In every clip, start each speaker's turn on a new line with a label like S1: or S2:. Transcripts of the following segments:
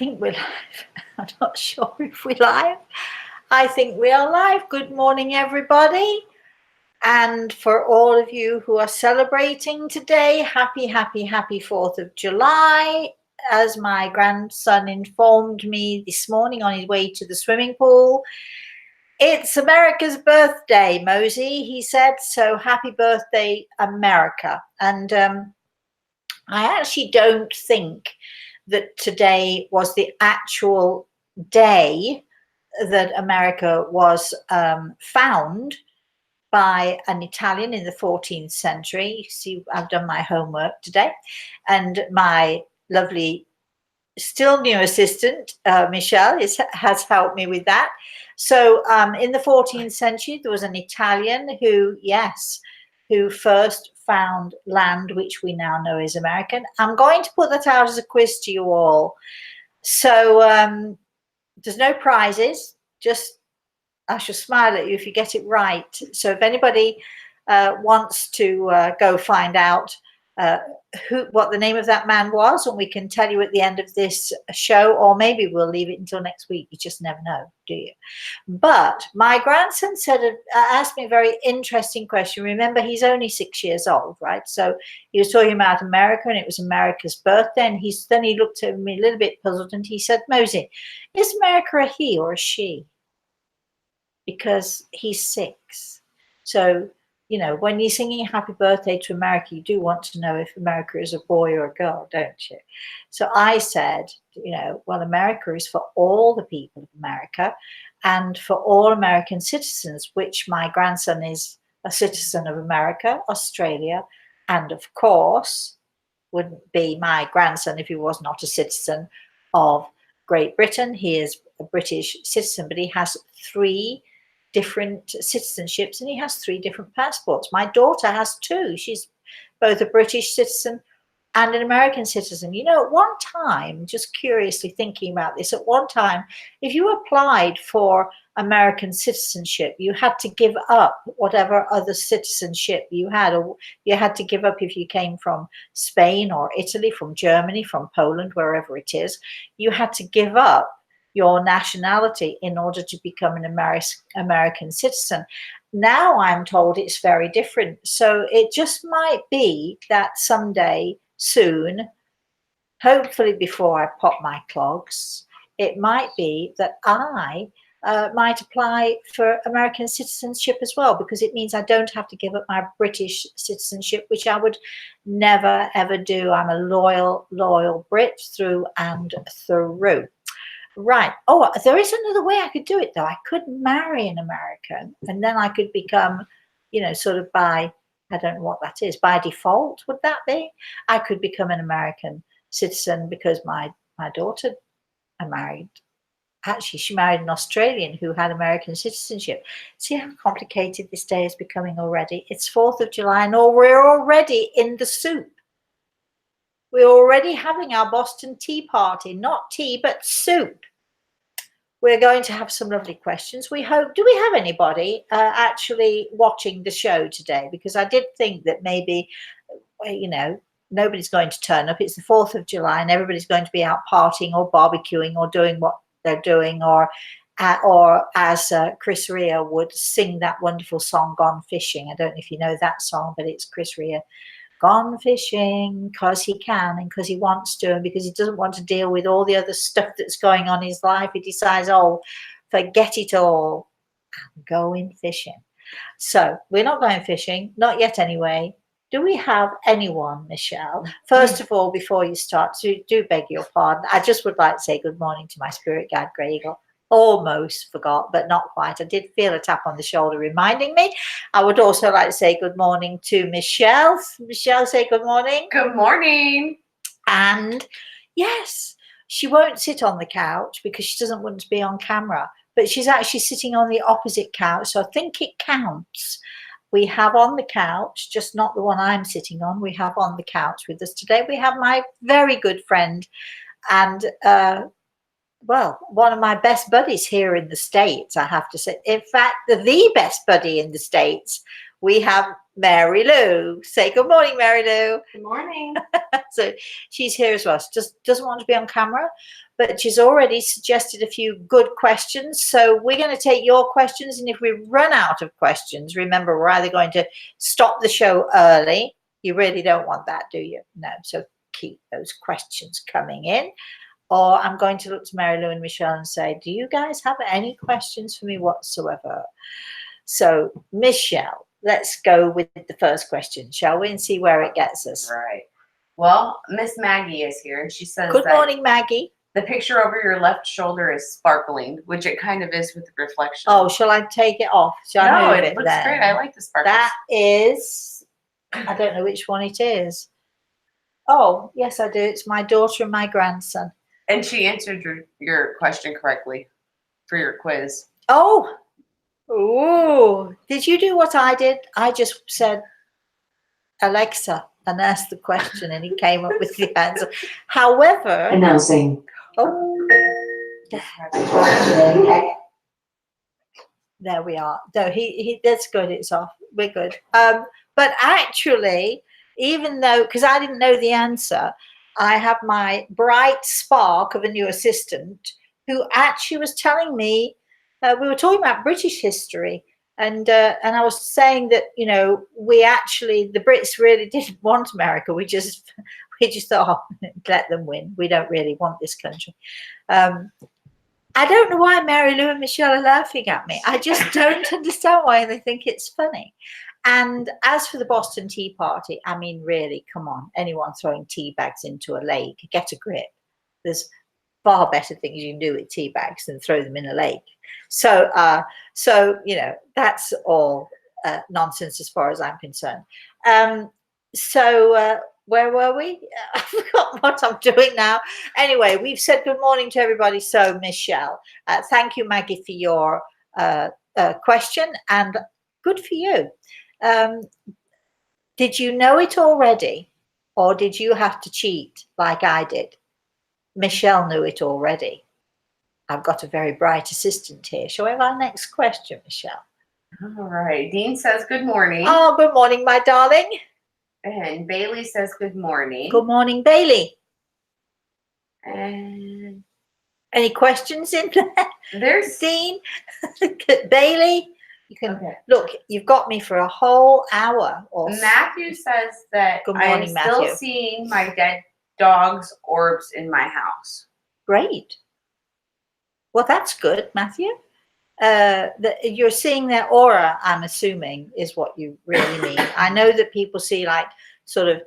S1: think we're live. I'm not sure if we're live. I think we are live. Good morning, everybody. And for all of you who are celebrating today, happy 4th of July. As my grandson informed me this morning on his way to the swimming pool, it's America's birthday, Mosey, he said. So happy birthday, America. And I actually don't think that today was the actual day that America was found by an Italian in the 14th century. You see, I've done my homework today, and my lovely, still new assistant, Michelle, has helped me with that. So in the 14th century, there was an Italian who first found land, which we now know is American. I'm going to put that out as a quiz to you all. So there's no prizes, just I shall smile at you if you get it right. So if anybody wants to go find out what the name of that man was, and we can tell you at the end of this show, or maybe we'll leave it until next week. You just never know, do you? But my grandson asked me a very interesting question. Remember, he's only 6 years old, right? So he was talking about America, and it was America's birthday, and then he looked at me a little bit puzzled, and he said, Mosey, is America a he or a she? Because he's 6. So, you know, when you're singing happy birthday to America, you do want to know if America is a boy or a girl, don't you? So I said, you know, well, America is for all the people of America and for all American citizens, which my grandson is a citizen of America, Australia, and of course wouldn't be my grandson if he was not a citizen of Great Britain. He is a British citizen, but he has 3 different citizenships and he has 3 different passports. My daughter has 2. She's both a British citizen and an American citizen. You know, at one time, just curiously thinking about this, at one time, if you applied for American citizenship, you had to give up whatever other citizenship you had, or you had to give up if you came from Spain or Italy, from Germany, from Poland, wherever it is. You had to give up your nationality in order to become an American citizen. Now I'm told it's very different. So it just might be that someday soon, hopefully before I pop my clogs, it might be that I might apply for American citizenship as well, because it means I don't have to give up my British citizenship, which I would never, ever do. I'm a loyal Brit through and through. Right. Oh, there is another way I could do it, though. I could marry an American and then I could become, you know, sort of by, I don't know what that is, by default, would that be? I could become an American citizen because my daughter she married an Australian who had American citizenship. See how complicated this day is becoming already? It's 4th of July and we're already in the soup. We're already having our Boston tea party, not tea, but soup. We're going to have some lovely questions. We hope, do we have anybody actually watching the show today? Because I did think that maybe, you know, nobody's going to turn up. It's the 4th of July and everybody's going to be out partying or barbecuing or doing what they're doing, or as Chris Rea would sing that wonderful song, Gone Fishing. I don't know if you know that song, but it's Chris Rea. Gone fishing because he can and because he wants to, and because he doesn't want to deal with all the other stuff that's going on in his life. He decides, oh, forget it all, I'm going fishing. So we're not going fishing, not yet anyway. Do we have anyone, Michelle? First of all, before you start, do beg your pardon. I just would like to say good morning to my spirit guide, Grey Eagle. Almost forgot, but not quite. I did feel a tap on the shoulder reminding me. I would also like to say good morning to Michelle. Michelle, say good morning.
S2: Good morning.
S1: And yes, she won't sit on the couch because she doesn't want to be on camera, but she's actually sitting on the opposite couch. So I think it counts. We have on the couch, just not the one I'm sitting on, we have on the couch with us today, we have my very good friend and well, one of my best buddies here in the States, I have to say. In fact, the best buddy in the States. We have Mary Lou. Say good morning, Mary Lou.
S2: Good morning.
S1: So she's here as well. She just doesn't want to be on camera, but she's already suggested a few good questions. So we're going to take your questions. And if we run out of questions, remember, we're either going to stop the show early. You really don't want that, do you? No. So keep those questions coming in. Or I'm going to look to Mary Lou and Michelle and say, do you guys have any questions for me whatsoever? So, Michelle, let's go with the first question, shall we, and see where it gets us.
S2: Right. Well, Miss Maggie is here, and she says,
S1: good morning, Maggie.
S2: The picture over your left shoulder is sparkling, which it kind of is with the reflection.
S1: Oh, shall I take it off? Shall I move
S2: it looks
S1: then?
S2: great. I like the sparkles.
S1: That is, I don't know which one it is. Oh, yes, I do. It's my daughter and my grandson.
S2: And she answered your question correctly for your quiz.
S1: Oh, ooh. Did you do what I did? I just said, Alexa, and asked the question, and he came up with the answer. However,
S3: announcing.
S1: Oh, there we are. No, he that's good. It's off. We're good. But actually, even though, because I didn't know the answer, I have my bright spark of a new assistant who actually was telling me, we were talking about British history, and I was saying that, you know, we actually, the Brits really didn't want America. We just thought, oh, let them win. We don't really want this country. I don't know why Mary Lou and Michelle are laughing at me. I just don't understand why they think it's funny. And as for the Boston Tea Party, I mean, really, come on, anyone throwing tea bags into a lake, get a grip. There's far better things you can do with tea bags than throw them in a lake. So you know, that's all nonsense as far as I'm concerned. Where were we? I forgot what I'm doing now. Anyway, we've said good morning to everybody. So, Michelle, thank you, Maggie, for your question, and good for you. Did you know it already, or did you have to cheat like I did? Michelle knew it already. I've got a very bright assistant here. Shall we have our next question, Michelle?
S2: All right. Dean says good morning.
S1: Oh, good morning, my darling.
S2: And Bailey says good morning.
S1: Good morning, Bailey.
S2: And
S1: any questions in there?
S2: There's
S1: Dean. Bailey, you can look, you've got me for a whole hour.
S2: Matthew says that
S1: good morning,
S2: I'm still seeing my dead dog's orbs in my house.
S1: Great. Well, that's good, Matthew. You're seeing their aura, I'm assuming, is what you really mean. I know that people see, like, sort of,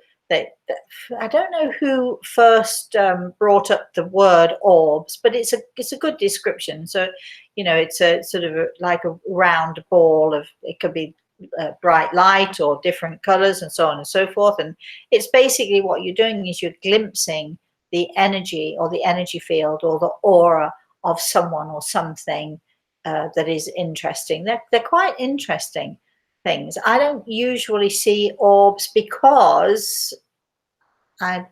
S1: I don't know who first brought up the word orbs, but it's a good description. So, you know, it's a sort of like a round ball of, it could be bright light or different colors and so on and so forth. And it's basically what you're doing is you're glimpsing the energy or the energy field or the aura of someone or something that is interesting. They're quite interesting things. I don't usually see orbs because I'm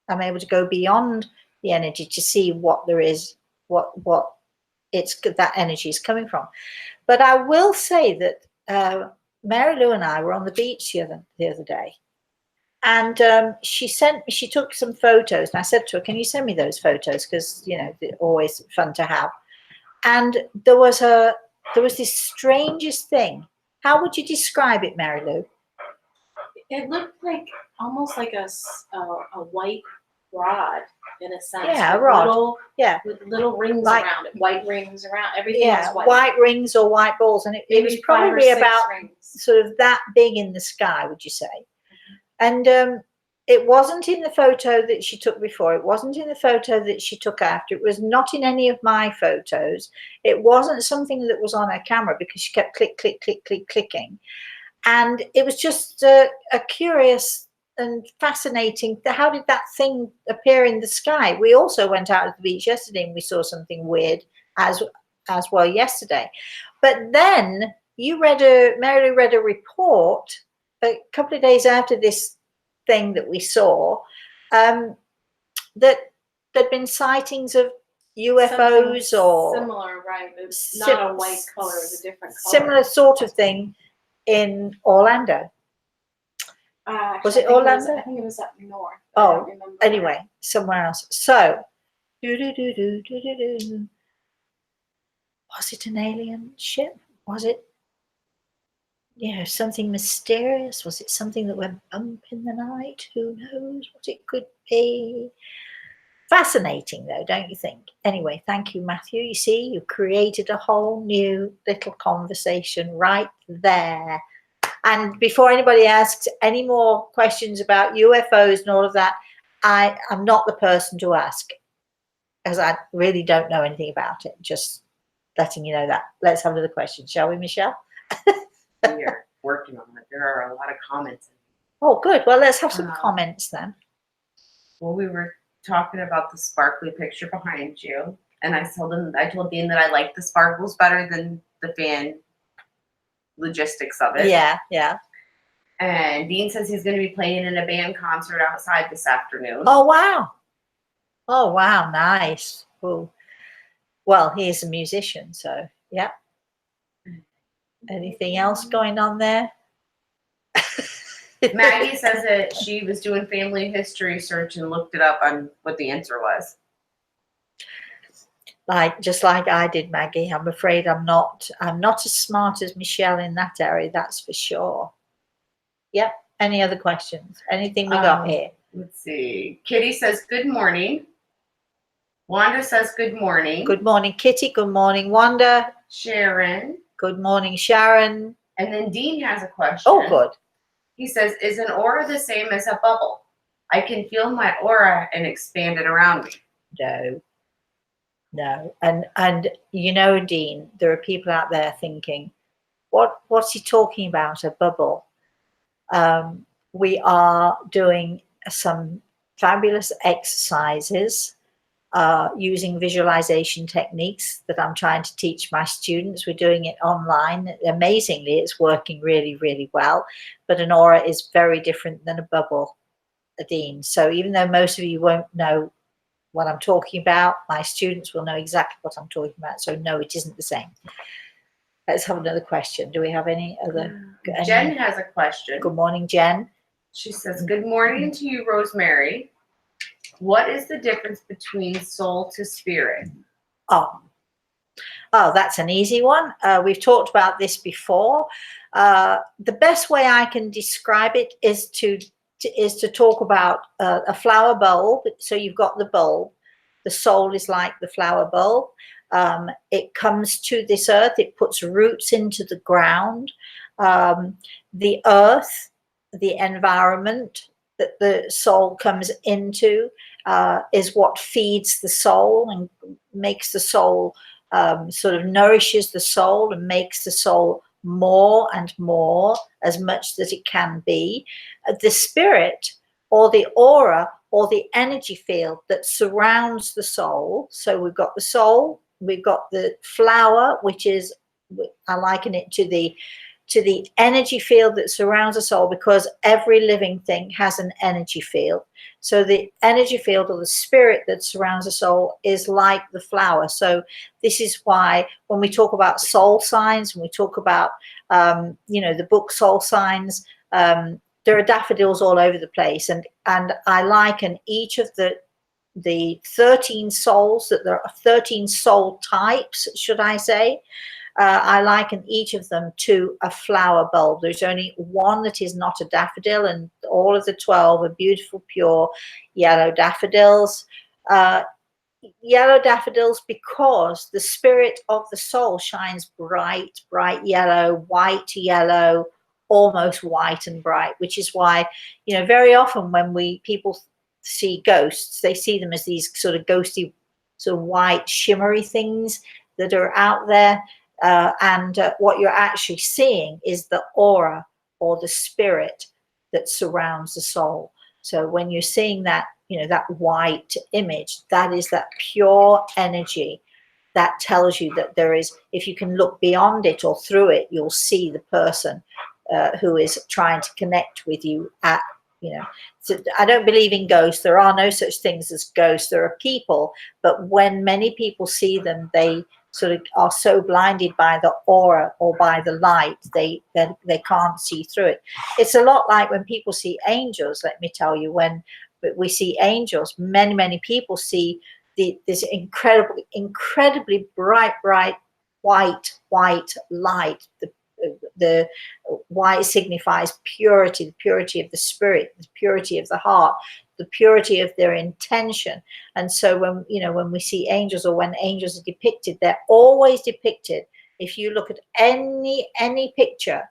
S1: able to go beyond the energy to see what there is, what that energy is coming from. But I will say that Mary Lou and I were on the beach the other day, and she took some photos, and I said to her, "Can you send me those photos? Because, you know, they're always fun to have." And there was this strangest thing. How would you describe it, Mary Lou?
S3: It looked like almost like a white rod in a sense.
S1: Yeah, a rod.
S3: With little rings around it, white rings around everything.
S1: Yeah, white rings or white balls, and it was probably about sort of that big in the sky, would you say? Mm-hmm. And it wasn't in the photo that she took before. It wasn't in the photo that she took after. It was not in any of my photos. It wasn't something that was on her camera because she kept click, click, click, click, clicking. And it was just a curious and fascinating. How did that thing appear in the sky? We also went out to the beach yesterday and we saw something weird as well yesterday. But then Mary Lou read a report a couple of days after this thing that we saw, that there'd been sightings of UFOs or
S3: similar, right? It's not a white color, it's a different color.
S1: Similar sort of thing in Orlando. Was it Orlando?
S3: I think it was up north.
S1: Oh, anyway, somewhere else. So Do-do-do-do-do-do-do. Was it an alien ship? Was it, something mysterious? Was it something that went bump in the night? Who knows what it could be? Fascinating, though, don't you think? Anyway, thank you, Matthew. You see, you created a whole new little conversation right there. And before anybody asks any more questions about UFOs and all of that, I am not the person to ask, because I really don't know anything about it. Just letting you know that. Let's have another question, shall we, Michelle?
S2: We are working on it. There are a lot of comments.
S1: Oh, good. Well, let's have some comments then.
S2: Well, we were talking about the sparkly picture behind you, and I told Dean that I like the sparkles better than the fan logistics of it.
S1: Yeah, yeah.
S2: And Dean says he's going to be playing in a band concert outside this afternoon.
S1: Oh, wow. Oh, wow. Nice. Ooh. Well, he's a musician, so yeah. Anything else going on there?
S2: Maggie says that she was doing family history search and looked it up on what the answer was.
S1: Just like I did, Maggie. I'm afraid I'm not as smart as Michelle in that area, that's for sure. Yep. Any other questions? Anything we got here?
S2: Let's see. Kitty says good morning. Wanda says good morning.
S1: Good morning, Kitty. Good morning, Wanda.
S2: Sharon.
S1: Good morning, Sharon.
S2: And then Dean has a question.
S1: Oh, good.
S2: He says, is an aura the same as a bubble? I can feel my aura and expand it around me.
S1: No. And you know, Dean, there are people out there thinking, what's he talking about, a bubble? We are doing some fabulous exercises using visualization techniques that I'm trying to teach my students. We're doing it online. Amazingly, it's working really, really well. But an aura is very different than a bubble, Dean. So even though most of you won't know what I'm talking about, my students will know exactly what I'm talking about. So no, it isn't the same. Let's have another question. Do we have any other?
S2: Jen has a question.
S1: Good morning, Jen.
S2: She says, good morning to you, Rosemary. What is the difference between soul to spirit?
S1: Oh, that's an easy one. We've talked about this before. The best way I can describe it is to talk about a flower bulb. So you've got the bulb. The soul is like the flower bulb. It comes to this earth. It puts roots into the ground. The earth, the environment that the soul comes into is what feeds the soul and makes the soul sort of nourishes the soul and makes the soul more and more, as much that it can be. The spirit or the aura or the energy field that surrounds the soul. So we've got the soul, we've got the flower, which is, I liken it to the energy field that surrounds the soul, because every living thing has an energy field. So the energy field or the spirit that surrounds the soul is like the flower. So this is why when we talk about soul signs, when we talk about, the book Soul Signs, there are daffodils all over the place. And I liken each of the 13 souls, that there are 13 soul types, should I say. I liken each of them to a flower bulb. There's only one that is not a daffodil, and all of the 12 are beautiful, pure yellow daffodils. Yellow daffodils because the spirit of the soul shines bright, bright yellow, white yellow, almost white and bright, which is why, very often when people see ghosts, they see them as these sort of ghosty, sort of white, shimmery things that are out there. And what you're actually seeing is the aura or the spirit that surrounds the soul. So when you're seeing that, that white image, that is that pure energy that tells you that there is, if you can look beyond it or through it, you'll see the person who is trying to connect with you at, so I don't believe in ghosts. There are no such things as ghosts. There are people, but when many people see them, they sort of are so blinded by the aura or by the light, they can't see through it. It's a lot like when people see angels. Let me tell you, when we see angels, many people see this incredibly bright white light. The white signifies purity, the purity of the spirit, the purity of the heart, the purity of their intention. And so when we see angels, or when angels are depicted, they're always depicted, if you look at any picture,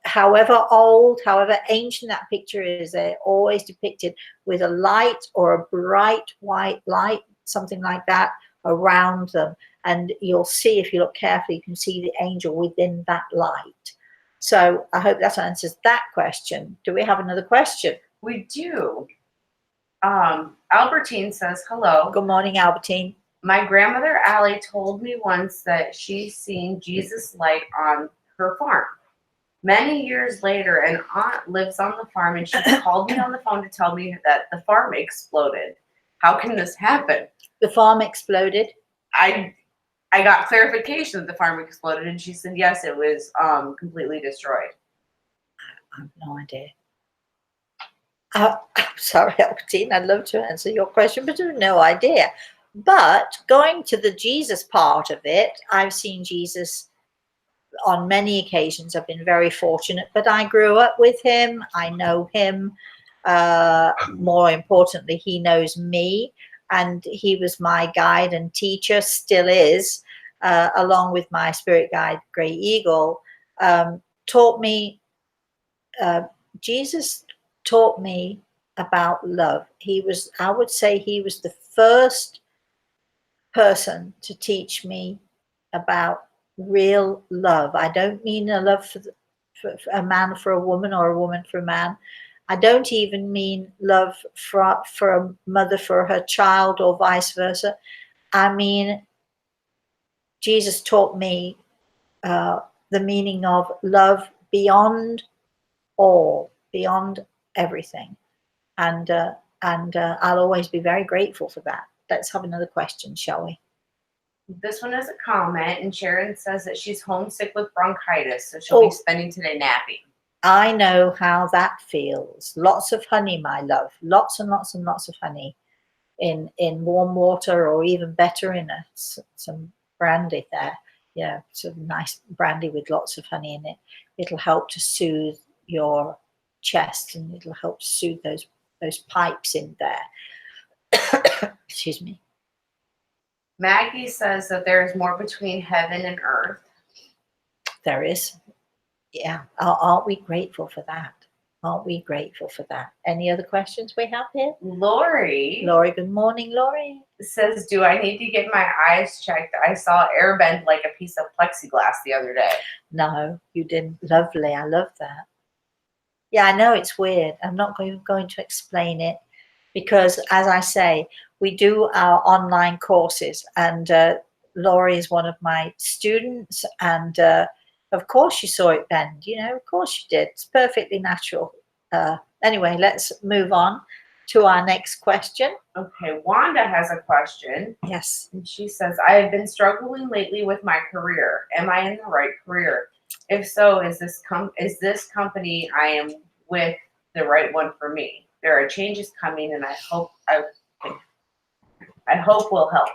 S1: however old, however ancient that picture is, they're always depicted with a light or a bright white light, something like that, around them. And you'll see, if you look carefully, you can see the angel within that light. So I hope that answers that question. Do we have another question?
S2: We do. Albertine says, hello.
S1: Good morning, Albertine.
S2: My grandmother Allie told me once that she's seen Jesus' light on her farm. Many years later, an aunt lives on the farm, and she called me on the phone to tell me that the farm exploded. How can this happen?
S1: The farm exploded?
S2: I got clarification that the farm exploded, and she said, yes, it was completely destroyed.
S1: I have no idea. I'm sorry, Albertine, I'd love to answer your question, but I have no idea. But going to the Jesus part of it, I've seen Jesus on many occasions. I've been very fortunate, but I grew up with him. I know him. More importantly, he knows me. And he was my guide and teacher, still is, along with my spirit guide, Grey Eagle, taught me, Jesus taught me about love. I would say he was the first person to teach me about real love. I don't mean a love for a man for a woman, or a woman for a man. I don't even mean love for a mother for her child, or vice versa. I mean, Jesus taught me the meaning of love beyond all, beyond everything. And I'll always be very grateful for that. Let's have another question, shall we?
S2: This one is a comment, and Sharon says that she's homesick with bronchitis, so she'll be spending today napping.
S1: I know how that feels. Lots of honey, my love. Lots and lots and lots of honey in warm water, or even better in some brandy there. Yeah, some nice brandy with lots of honey in it. It'll help to soothe your chest, and it'll help to soothe those pipes in there. Excuse me.
S2: Maggie says that there is more between heaven and earth.
S1: There is. Yeah. Aren't we grateful for that? Aren't we grateful for that? Any other questions we have here?
S2: Lori,
S1: good morning, Lori.
S2: Says, do I need to get my eyes checked? I saw air bend like a piece of plexiglass the other day.
S1: No, you didn't. Lovely. I love that. Yeah, I know it's weird. I'm not going to explain it, because, as I say, we do our online courses, and Laurie is one of my students, and of course you saw it bend. Of course you did. It's perfectly natural. Anyway, let's move on to our next question.
S2: Okay, Wanda has a question.
S1: Yes.
S2: And she says, I have been struggling lately with my career. Am I in the right career? If so, is this company I am with the right one for me? There are changes coming, and I hope will help.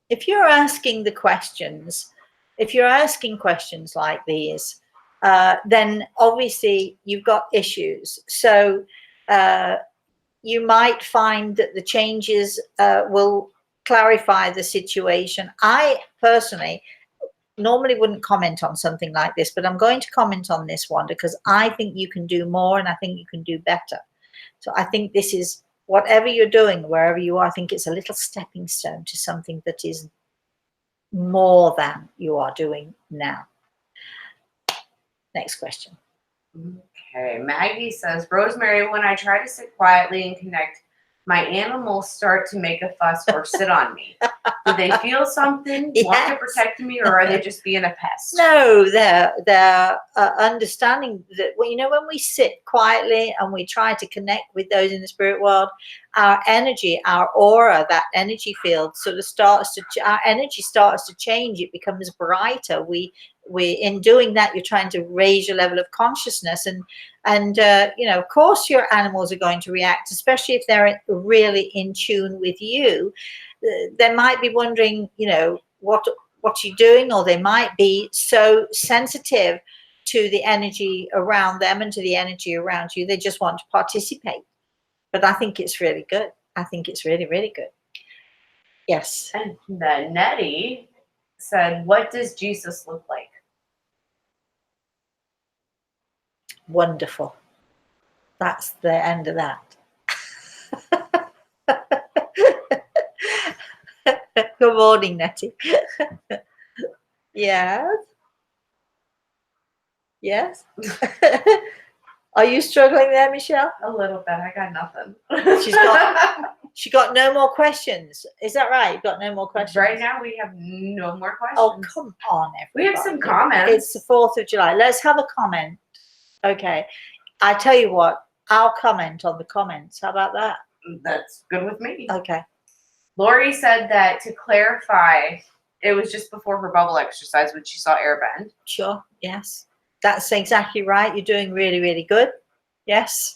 S1: If you're asking questions like these, then obviously you've got issues. So you might find that the changes will clarify the situation. I personally normally wouldn't comment on something like this, but I'm going to comment on this one because I think you can do more, and I think you can do better. So I think this is, whatever you're doing, wherever you are, I think it's a little stepping stone to something that is more than you are doing now. Next question.
S2: Okay, Maggie says, Rosemary, when I try to sit quietly and connect, my animals start to make a fuss or sit on me. Do they feel something, want to protect me, or are they just being a pest?
S1: No, they're understanding that, when we sit quietly and we try to connect with those in the spirit world, our energy, our aura, that energy field sort of our energy starts to change. It becomes brighter. in doing that, you're trying to raise your level of consciousness, and of course your animals are going to react, especially if they're really in tune with you. They might be wondering, what you're doing, or they might be so sensitive to the energy around them and to the energy around you, they just want to participate. But I think it's really good. I think it's really, really good. Yes.
S2: And then Nettie said, what does Jesus look like?
S1: Wonderful. That's the end of that. Good morning, Nettie. Yes. Yes. Are you struggling there, Michelle?
S2: A little bit. I got nothing.
S1: She got no more questions. Is that right? You've got no more questions?
S2: Right now we have no more questions.
S1: Oh, come on, everybody.
S2: We have some comments.
S1: It's the 4th of July. Let's have a comment. Okay. I tell you what, I'll comment on the comments. How about that?
S2: That's good with me.
S1: Okay.
S2: Lori said that, to clarify, it was just before her bubble exercise when she saw Airbend.
S1: Sure. Yes. That's exactly right. You're doing really, really good. Yes.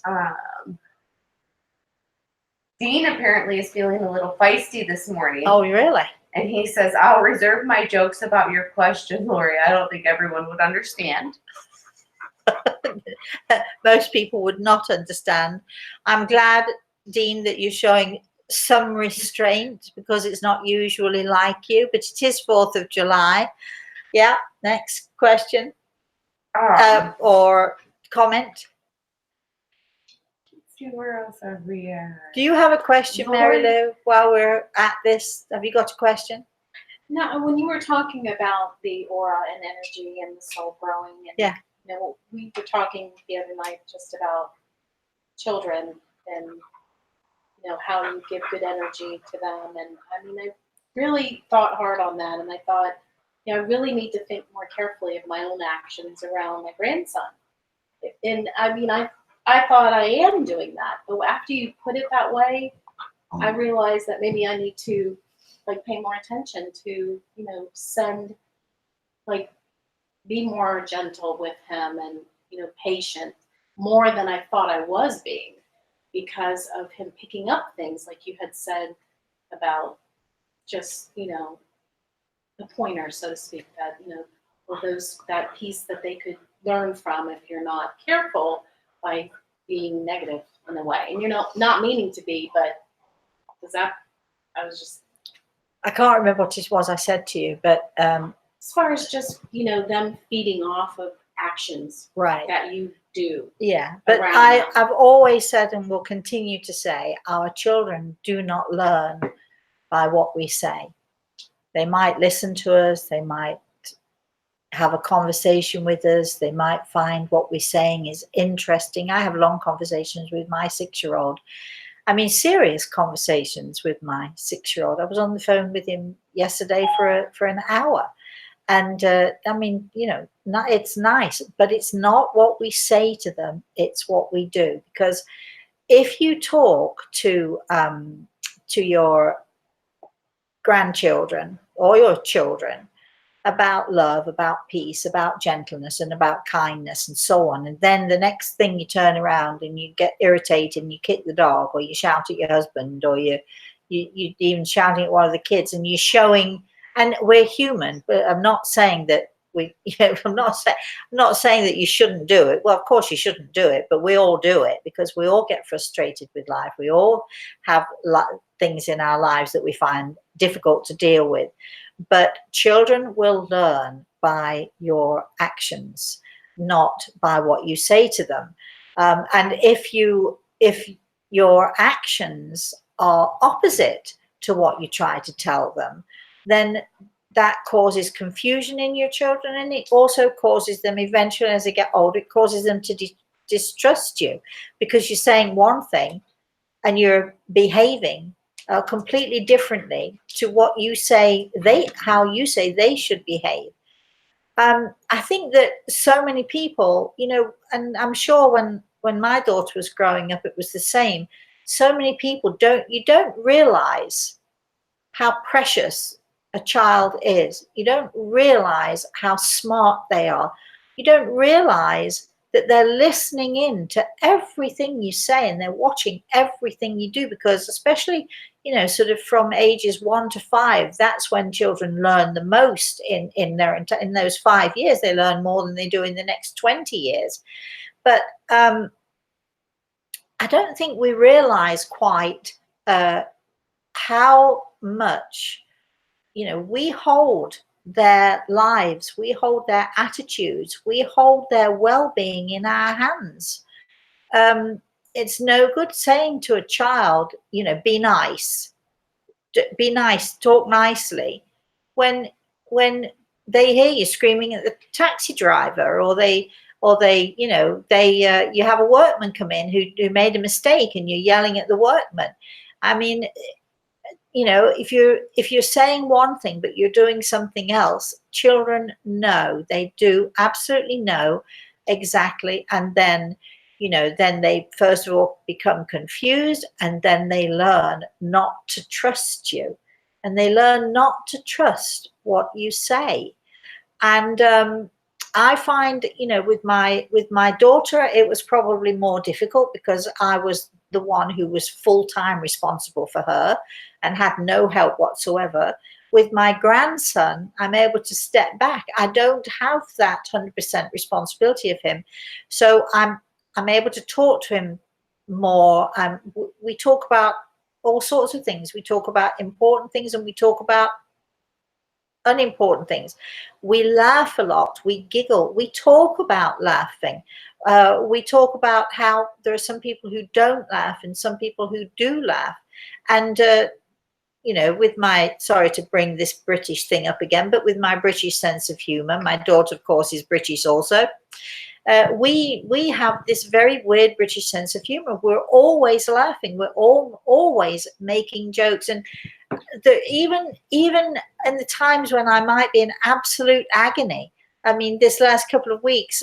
S2: Dean apparently is feeling a little feisty this morning.
S1: Oh, really?
S2: And he says, I'll reserve my jokes about your question, Lori. I don't think everyone would understand.
S1: Most people would not understand. I'm glad, Dean, that you're showing some restraint, because it's not usually like you, but it is 4th of July. Yeah. Next question. Or comment.
S2: Let's see, where else are we at?
S1: Do you have a question, Mary Lou, while we're at this? Have you got a question?
S3: No, when you were talking about the aura and energy and the soul growing, and
S1: yeah,
S3: we were talking the other night just about children and how you give good energy to them, and I mean, I really thought hard on that, and I thought, I really need to think more carefully of my own actions around my grandson. And I mean, I thought I am doing that, but after you put it that way, I realized that maybe I need to pay more attention to, send, be more gentle with him and, patient more than I thought I was being, because of him picking up things like you had said about just, the pointer, so to speak, that, or that piece that they could learn from if you're not careful by being negative in a way. And not meaning to be, but
S1: I can't remember what it was I said to you, but
S3: as far as just, them feeding off of actions
S1: right
S3: that you do.
S1: Yeah, but I've always said, and will continue to say, our children do not learn by what we say. They might listen to us, they might have a conversation with us, they might find what we're saying is interesting. I have long conversations with my 6-year-old. I mean, serious conversations with my 6-year-old. I was on the phone with him yesterday for an hour. And I mean, it's nice, but it's not what we say to them, it's what we do. Because if you talk to your grandchildren or your children about love, about peace, about gentleness, and about kindness, and so on, and then the next thing you turn around and you get irritated and you kick the dog, or you shout at your husband, or you even shouting at one of the kids, and you're showing. And we're human, but I'm not saying that I'm not saying that you shouldn't do it. Well, of course you shouldn't do it, but we all do it because we all get frustrated with life. We all have things in our lives that we find difficult to deal with. But children will learn by your actions, not by what you say to them. And if your actions are opposite to what you try to tell them, then that causes confusion in your children, and it also causes them eventually, as they get older, it causes them to distrust you, because you're saying one thing and you're behaving completely differently to what you say how you say they should behave. I think that so many people, and I'm sure when my daughter was growing up, it was the same. So many people don't realize how precious a child is. You don't realize how smart they are. You don't realize that they're listening in to everything you say and they're watching everything you do, because especially, you know, sort of from ages 1 to 5, that's when children learn the most in those 5 years. They learn more than they do in the next 20 years. But I don't think we realize quite how much, you know, we hold their lives, we hold their attitudes, we hold their well-being in our hands. It's no good saying to a child, you know, be nice, talk nicely, when they hear you screaming at the taxi driver, or they you know, they you have a workman come in who made a mistake and you're yelling at the workman. I mean, you know, if you're saying one thing but you're doing something else, children know, they do absolutely know exactly. And then, you know, then they first of all become confused, and then they learn not to trust you, and they learn not to trust what you say. And I find, you know, with my daughter, it was probably more difficult because I was the one who was full-time responsible for her and had no help whatsoever. With my grandson, I'm able to step back. I don't have that 100% responsibility of him, so I'm able to talk to him more. We talk about all sorts of things. We talk about important things, and we talk about unimportant things. We laugh a lot, we giggle, we talk about laughing. We talk about how there are some people who don't laugh and some people who do laugh. And, you know, with my, sorry to bring this British thing up again, but with my British sense of humor, my daughter, of course, is British also. We have this very weird British sense of humor. We're always laughing. We're always making jokes. And even in the times when I might be in absolute agony, I mean, this last couple of weeks,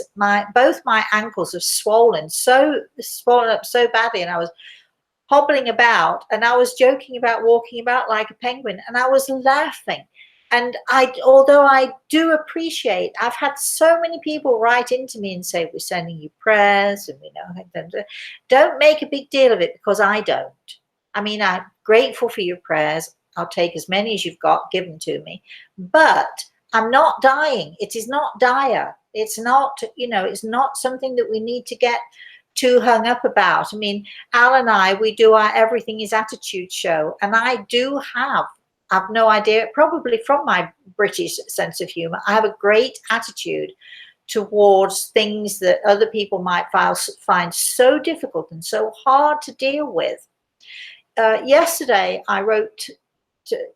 S1: both my ankles have swollen up so badly, and I was hobbling about, and I was joking about walking about like a penguin, and I was laughing. And although I do appreciate, I've had so many people write into me and say, we're sending you prayers, and we know, don't make a big deal of it, because I don't. I mean, I'm grateful for your prayers. I'll take as many as you've got given to me, but I'm not dying. It is not dire. It's not, you know, it's not something that we need to get too hung up about. I mean, Al and I, we do our Everything is Attitude show, and I've no idea, probably from my British sense of humor, I have a great attitude towards things that other people might find so difficult and so hard to deal with. Yesterday, I wrote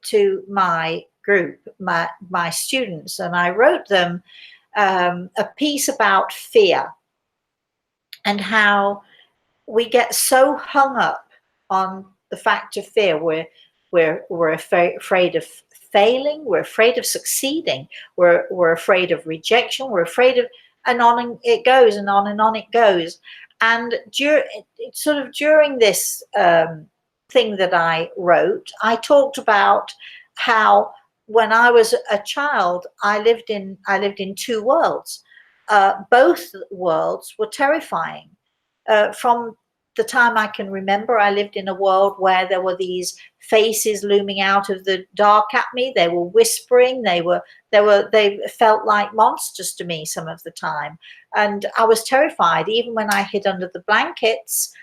S1: to my group, my students, and I wrote them a piece about fear and how we get so hung up on the fact of fear. We're afraid of failing. We're afraid of succeeding. We're afraid of rejection. We're afraid of, and on it goes, and on it goes. And during this thing that I wrote, I talked about how when I was a child, I lived in two worlds. Both worlds were terrifying. From the time I can remember, I lived in a world where there were these faces looming out of the dark at me. They were whispering. They felt like monsters to me some of the time, and I was terrified. Even when I hid under the blankets,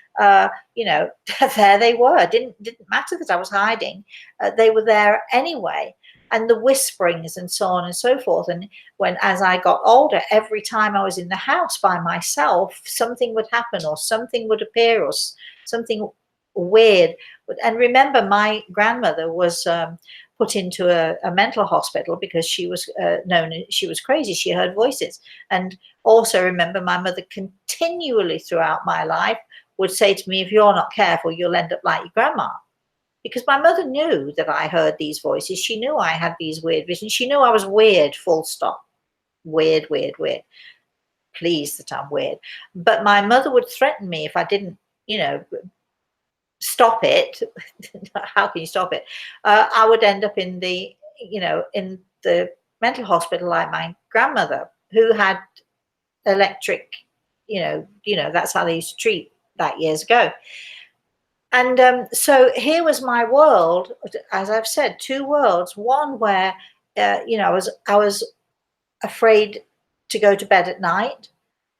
S1: you know, there they were. Didn't matter that I was hiding. They were there anyway. And the whisperings and so on and so forth. And as I got older, every time I was in the house by myself, something would happen, or something would appear, or something weird. And remember, my grandmother was put into a mental hospital because she was she was crazy. She heard voices. And also remember, my mother continually throughout my life would say to me, if you're not careful, you'll end up like your grandma. Because my mother knew that I heard these voices. She knew I had these weird visions. She knew I was weird, full stop. Weird, weird, weird. Pleased that I'm weird. But my mother would threaten me if I didn't, you know, stop it. How can you stop it? I would end up in the in the mental hospital, like my grandmother, who had electric, that's how they used to treat that years ago. And so here was my world, as I've said, two worlds. One where, I was afraid to go to bed at night.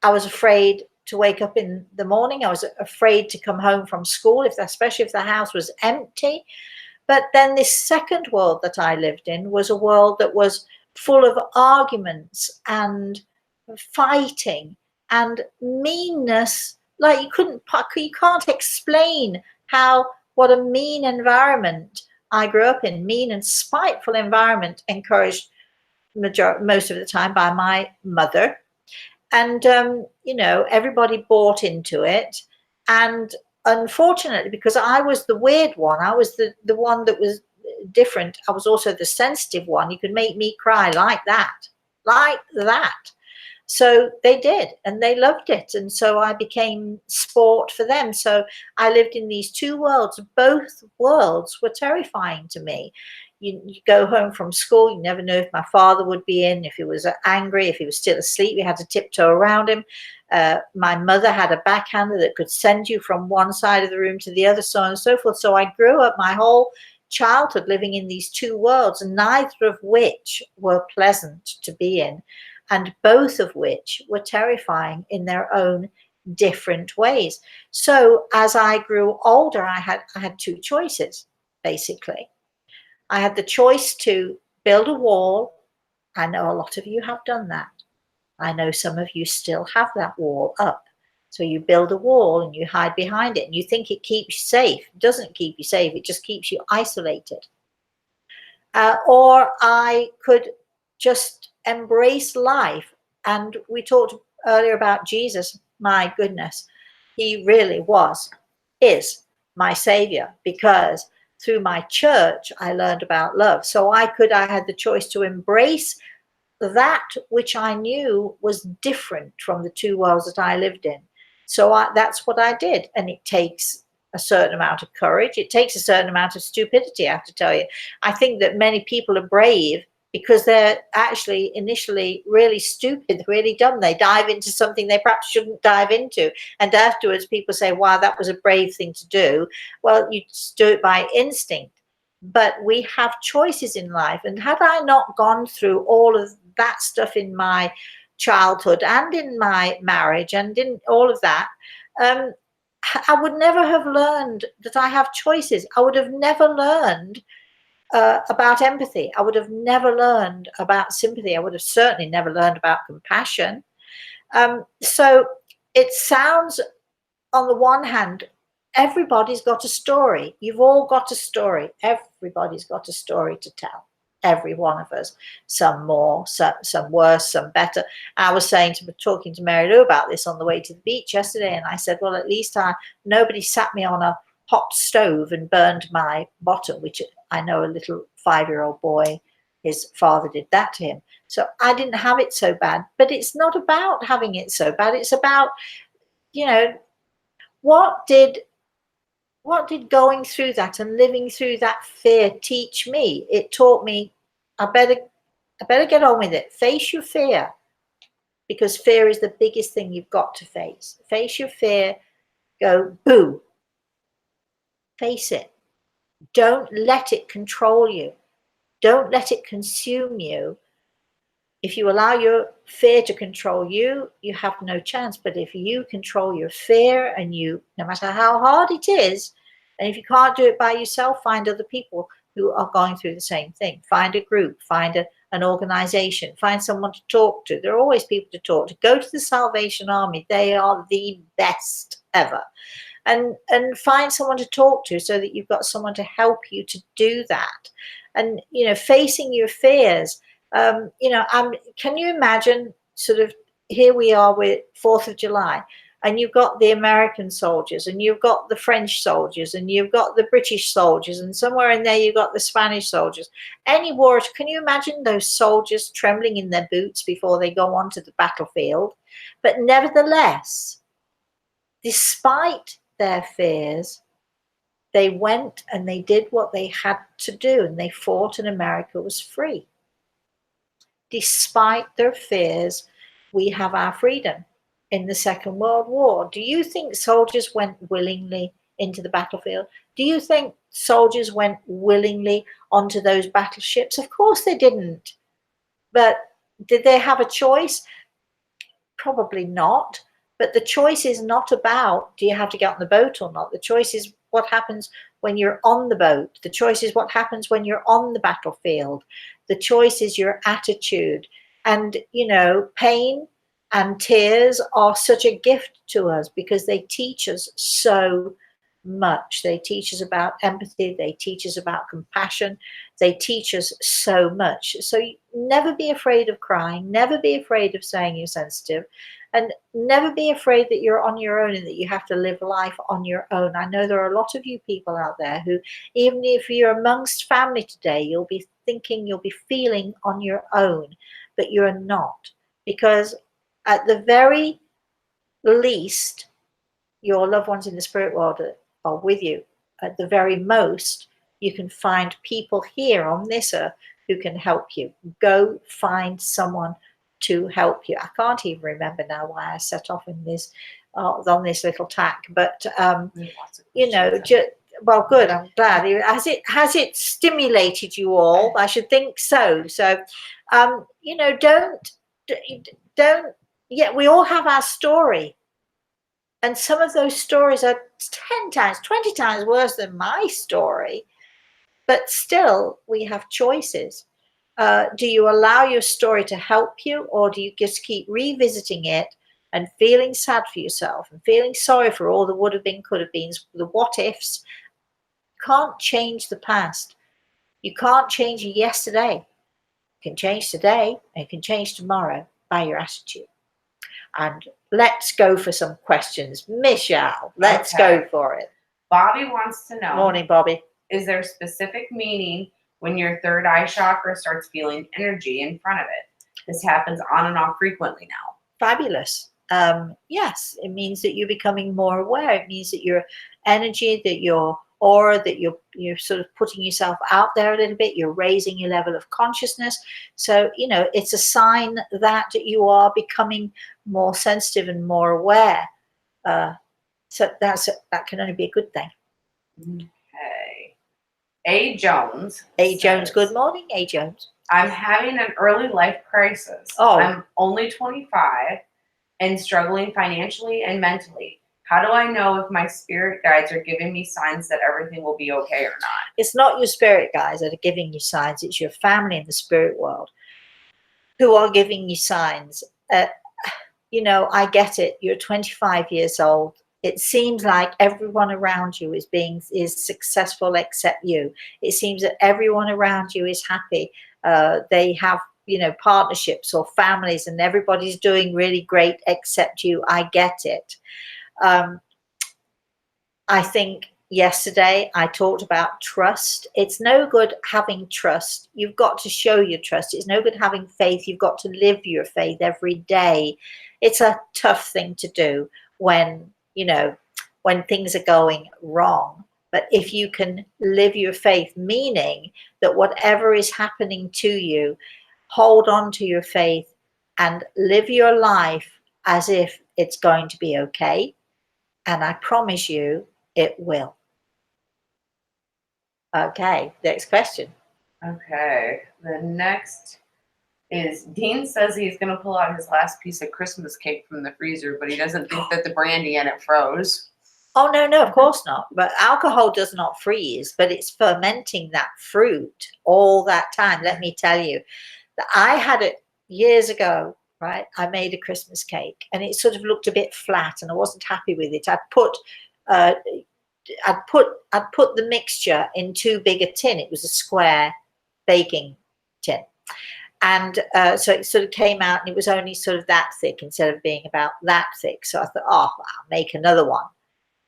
S1: I was afraid to wake up in the morning. I was afraid to come home from school, especially if the house was empty. But then this second world that I lived in was a world that was full of arguments and fighting and meanness. Like you can't explain what a mean environment I grew up in, mean and spiteful environment, encouraged most of the time by my mother. And everybody bought into it. And unfortunately, because I was the weird one, I was the one that was different, I was also the sensitive one. You could make me cry like that. So they did, and they loved it. And so I became sport for them. So I lived in these two worlds. Both worlds were terrifying to me. You go home from school, you never know if my father would be in, if he was angry, if he was still asleep, you had to tiptoe around him. My mother had a backhander that could send you from one side of the room to the other, so on and so forth. So I grew up my whole childhood living in these two worlds, neither of which were pleasant to be in, and both of which were terrifying in their own different ways. So as I grew older, I had two choices, basically. I had the choice to build a wall. I know a lot of you have done that. I know some of you still have that wall up. So you build a wall and you hide behind it and you think it keeps you safe. It doesn't keep you safe. It just keeps you isolated. Or I could just embrace life. And we talked earlier about Jesus. My goodness, he really is my savior, because through my church, I learned about love. So I had the choice to embrace that which I knew was different from the two worlds that I lived in. So that's what I did. And it takes a certain amount of courage. It takes a certain amount of stupidity, I have to tell you. I think that many people are brave because they're actually initially really stupid, really dumb. They dive into something they perhaps shouldn't dive into. And afterwards, people say, wow, that was a brave thing to do. Well, you just do it by instinct. But we have choices in life. And had I not gone through all of that stuff in my childhood and in my marriage and in all of that, I would never have learned that I have choices. I would have never learned about empathy. I would have never learned about sympathy. I would have certainly never learned about compassion. So it sounds, on the one hand, everybody's got a story. You've all got a story. Everybody's got a story to tell. Every one of us. Some more, some worse, some better. I was talking to Mary Lou about this on the way to the beach yesterday, and I said, well, at least nobody sat me on a hot stove and burned my bottom, which I know a little 5-year-old boy, his father did that to him. So I didn't have it so bad. But it's not about having it so bad. It's about, what did going through that and living through that fear teach me? It taught me I better get on with it. Face your fear, because fear is the biggest thing you've got to face. Face your fear. Go, boo. Face it. Don't let it control you. Don't let it consume you. If you allow your fear to control you, you have no chance. But if you control your fear, and no matter how hard it is, and if you can't do it by yourself, find other people who are going through the same thing. Find a group, find an organization, find someone to talk to. There are always people to talk to. Go to the Salvation Army. They are the best ever. And find someone to talk to so that you've got someone to help you to do that. And, facing your fears. Can you imagine, sort of, here we are with 4th of July, and you've got the American soldiers, and you've got the French soldiers, and you've got the British soldiers, and somewhere in there you've got the Spanish soldiers. Any war, can you imagine those soldiers trembling in their boots before they go onto the battlefield? But nevertheless, despite their fears, They went and they did what they had to do, and they fought, and America was free. Despite their fears, we have our freedom. In the Second World War, do you think soldiers went willingly into the battlefield? Do you think soldiers went willingly onto those battleships? Of course they didn't. But did they have a choice? Probably not. But the choice is not about, do you have to get on the boat or not? The choice is what happens when you're on the boat. The choice is what happens when you're on the battlefield. The choice is your attitude. And, you know, pain and tears are such a gift to us because they teach us so much. They teach us about empathy. They teach us about compassion. They teach us so much. So never be afraid of crying. Never be afraid of saying you're sensitive. And never be afraid that you're on your own and that you have to live life on your own. I know there are a lot of you people out there who, even if you're amongst family today, you'll be thinking, you'll be feeling on your own, but you're not. Because at the very least, your loved ones in the spirit world are with you. At the very most, you can find people here on this earth who can help you. Go find someone to help you. I can't even remember now why I set off in this on this little tack, but you know, well, good. I'm glad. Has it stimulated you all? I should think so. So, you know, don't. Yeah, we all have our story, and some of those stories are 10 times, 20 times worse than my story. But still, we have choices. Do you allow your story to help you, or do you just keep revisiting it and feeling sad for yourself and feeling sorry for all the would have been, could have been, the what ifs? You can't change the past. You can't change yesterday. You can change today and you can change tomorrow by your attitude. And let's go for some questions. Michelle, let's go for it.
S2: Bobby wants to know.
S1: Morning, Bobby.
S2: Is there specific meaning when your third eye chakra starts feeling energy in front of it? This happens on and off frequently now.
S1: Fabulous. Yes, it means that you're becoming more aware. It means that your energy, that your aura, that you're sort of putting yourself out there a little bit. You're raising your level of consciousness. So, you know, it's a sign that you are becoming more sensitive and more aware. So that can only be a good thing.
S2: Okay. A. Jones.
S1: A. Jones, good morning, A. Jones.
S2: I'm having an early life crisis.
S1: Oh.
S2: I'm only 25 and struggling financially and mentally. How do I know if my spirit guides are giving me signs that everything will be okay or not?
S1: It's not your spirit guides that are giving you signs. It's your family in the spirit world who are giving you signs. You know, I get it. You're 25 years old. It seems like everyone around you is successful except you. It seems that everyone around you is happy. They have, you know, partnerships or families, and everybody's doing really great except you. I get it. I think yesterday I talked about trust. It's no good having trust. You've got to show your trust. It's no good having faith. You've got to live your faith every day. It's a tough thing to do when, you know, when things are going wrong. But if you can live your faith, meaning that whatever is happening to you, hold on to your faith and live your life as if it's going to be okay. And I promise you, it will. Okay, next question.
S2: Okay, the next is Dean says he's going to pull out his last piece of Christmas cake from the freezer, but he doesn't think that the brandy in it froze.
S1: Oh, no, of course not. But alcohol does not freeze, but it's fermenting that fruit all that time. Let me tell you, that I had it years ago, right? I made a Christmas cake and it sort of looked a bit flat and I wasn't happy with it. I'd put the mixture in too big a tin. It was a square baking tin. And so it sort of came out and it was only sort of that thick instead of being about that thick. So I thought, oh, I'll make another one.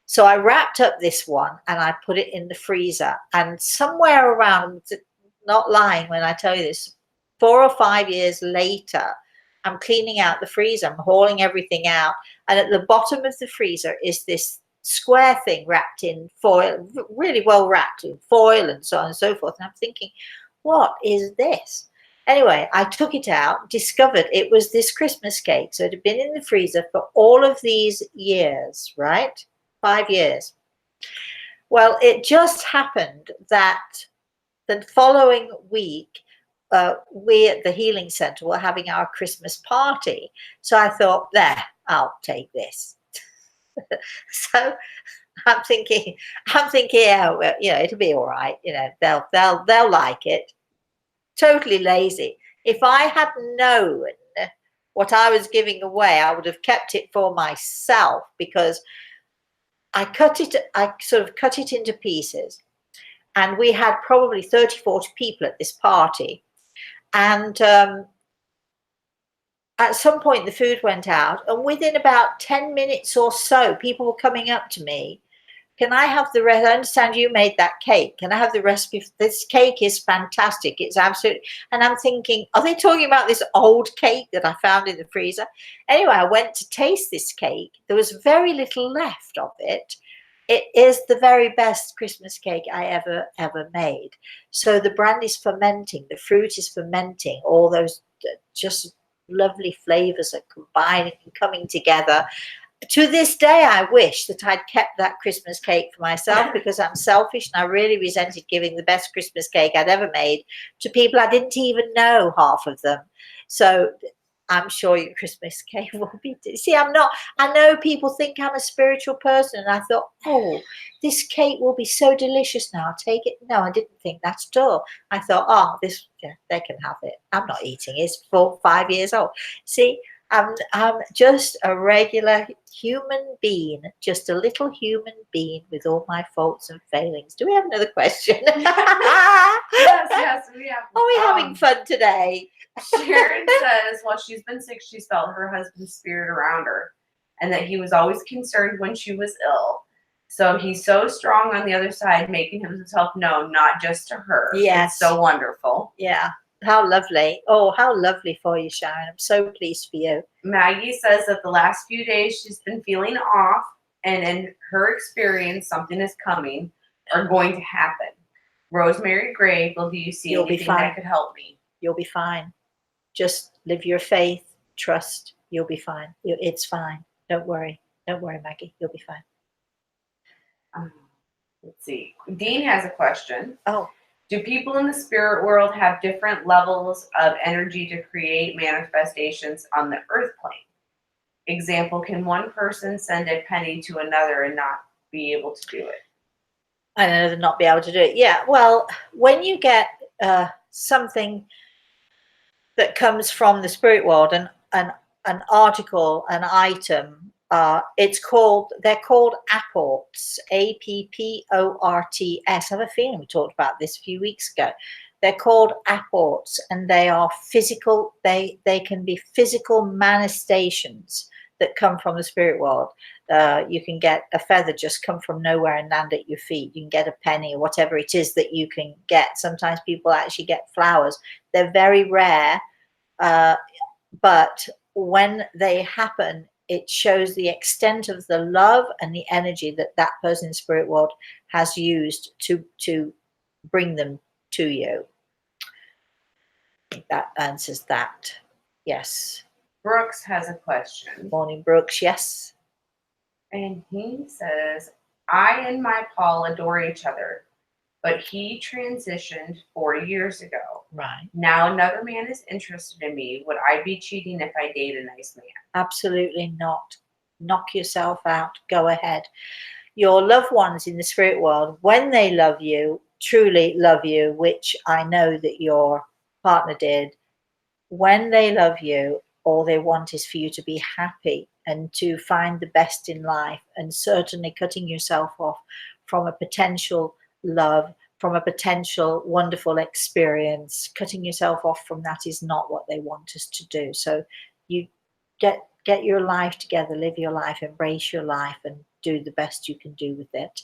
S1: So I wrapped up this one and I put it in the freezer. And somewhere around, not lying when I tell you this, 4 or 5 years later, I'm cleaning out the freezer. I'm hauling everything out. And at the bottom of the freezer is this square thing wrapped in foil, really well wrapped in foil and so on and so forth. And I'm thinking, what is this? Anyway, I took it out, discovered it was this Christmas cake. So it had been in the freezer for all of these years, right? 5 years. Well, it just happened that the following week, we at the healing center were having our Christmas party. So I thought, there, I'll take this. So I'm thinking, yeah, well, you know, it'll be all right. You know, they'll like it. Totally lazy. If I had known what I was giving away, I would have kept it for myself, because I sort of cut it into pieces. And we had probably 30, 40 people at this party. And at some point the food went out, and within about 10 minutes or so, people were coming up to me. Can I have the rest? I understand you made that cake. Can I have the recipe? This cake is fantastic. It's absolutely. And I'm thinking, are they talking about this old cake that I found in the freezer? Anyway, I went to taste this cake. There was very little left of it. It is the very best Christmas cake I ever made. So the brandy is fermenting, the fruit is fermenting, all those just lovely flavors are combining and coming together. To this day, I wish that I'd kept that Christmas cake for myself, because I'm selfish and I really resented giving the best Christmas cake I'd ever made to people I didn't even know, half of them. So I'm sure your Christmas cake will be. See, I know people think I'm a spiritual person, and I thought, oh, this cake will be so delicious now. I'll take it. No, I didn't think that at all. I thought, oh, yeah, they can have it. I'm not eating it. It's 5 years old. See, I'm just a regular human being, just a little human being with all my faults and failings. Do we have another question?
S2: Yes, we have.
S1: Are we having fun today?
S2: Sharon says, while she's been sick, she's felt her husband's spirit around her, and that he was always concerned when she was ill. So he's so strong on the other side, making himself known, not just to her.
S1: Yes.
S2: It's so wonderful.
S1: Yeah. How lovely. Oh, how lovely for you, Sharon. I'm so pleased for you.
S2: Maggie says that the last few days she's been feeling off, and in her experience, something is coming or going to happen. Rosemary Gray, do you see anything that could help me?
S1: You'll be fine. Just live your faith, trust. You'll be fine. It's fine. Don't worry. Don't worry, Maggie. You'll be fine.
S2: Let's see. Dean has a question.
S1: Oh.
S2: Do people in the spirit world have different levels of energy to create manifestations on the earth plane? Example, can one person send a penny to another and not be able to do it?
S1: I know, not be able to do it. Yeah, well, when you get something that comes from the spirit world, an article, an item, they're called apports, APPORTS. I have a feeling we talked about this a few weeks ago. They're called apports, and they are physical. They can be physical manifestations that come from the spirit world. You can get a feather just come from nowhere and land at your feet. You can get a penny or whatever it is that you can get. Sometimes people actually get flowers. They're very rare, but when they happen, it shows the extent of the love and the energy that person in the spirit world has used to bring them to you. I think that answers that. Yes.
S2: Brooks has a question.
S1: Morning, Brooks. Yes.
S2: And he says, I and my Paul adore each other, but he transitioned 4 years ago.
S1: Right.
S2: Now another man is interested in me. Would I be cheating if I date a nice man?
S1: Absolutely not. Knock yourself out. Go ahead. Your loved ones in the spirit world, when they love you, truly love you, which I know that your partner did, when they love you, all they want is for you to be happy and to find the best in life. And certainly cutting yourself off from a potential love, from a potential wonderful experience, cutting yourself off from that is not what they want us to do. So you get your life together, live your life, embrace your life, and do the best you can do with it.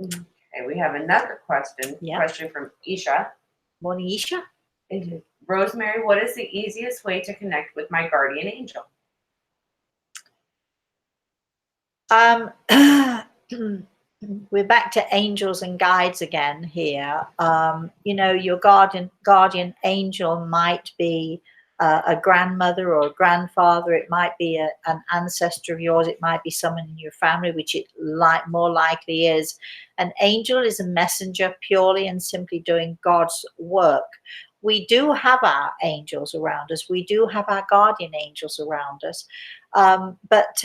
S2: Okay, we have another question.
S1: Yeah.
S2: Question from Isha.
S1: Morning, Isha.
S2: Rosemary, what is the easiest way to connect with my guardian angel?
S1: Um, we're back to angels and guides again here. You know, your guardian angel might be a grandmother or a grandfather. It might be an ancestor of yours. It might be someone in your family, which it more likely is. An angel is a messenger, purely and simply doing God's work. We do have our angels around us. We do have our guardian angels around us, but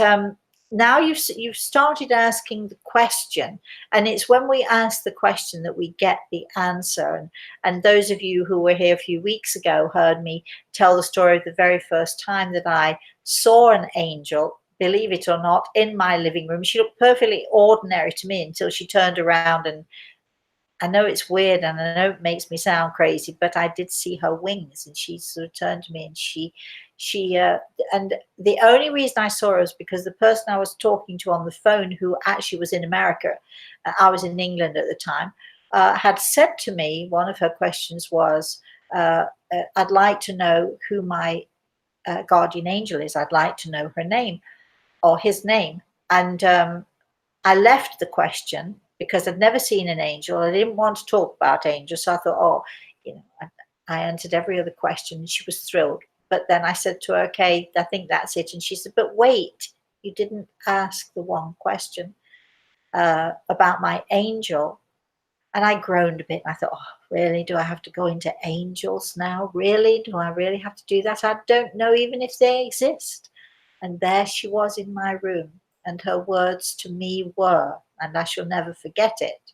S1: now you've started asking the question, and it's when we ask the question that we get the answer. And those of you who were here a few weeks ago heard me tell the story of the very first time that I saw an angel, believe it or not, in my living room. She looked perfectly ordinary to me until she turned around, and I know it's weird and I know it makes me sound crazy, but I did see her wings, and she sort of turned to me, and and the only reason I saw her was because the person I was talking to on the phone, who actually was in America, I was in England at the time, had said to me, one of her questions was, I'd like to know who my guardian angel is. I'd like to know her name or his name. And I left the question because I'd never seen an angel. I didn't want to talk about angels. So I thought, oh, you know, I answered every other question, and she was thrilled. But then I said to her, okay, I think that's it. And she said, but wait, you didn't ask the one question about my angel. And I groaned a bit. And I thought, oh, really? Do I have to go into angels now? Really? Do I really have to do that? I don't know even if they exist. And there she was in my room. And her words to me were, and I shall never forget it,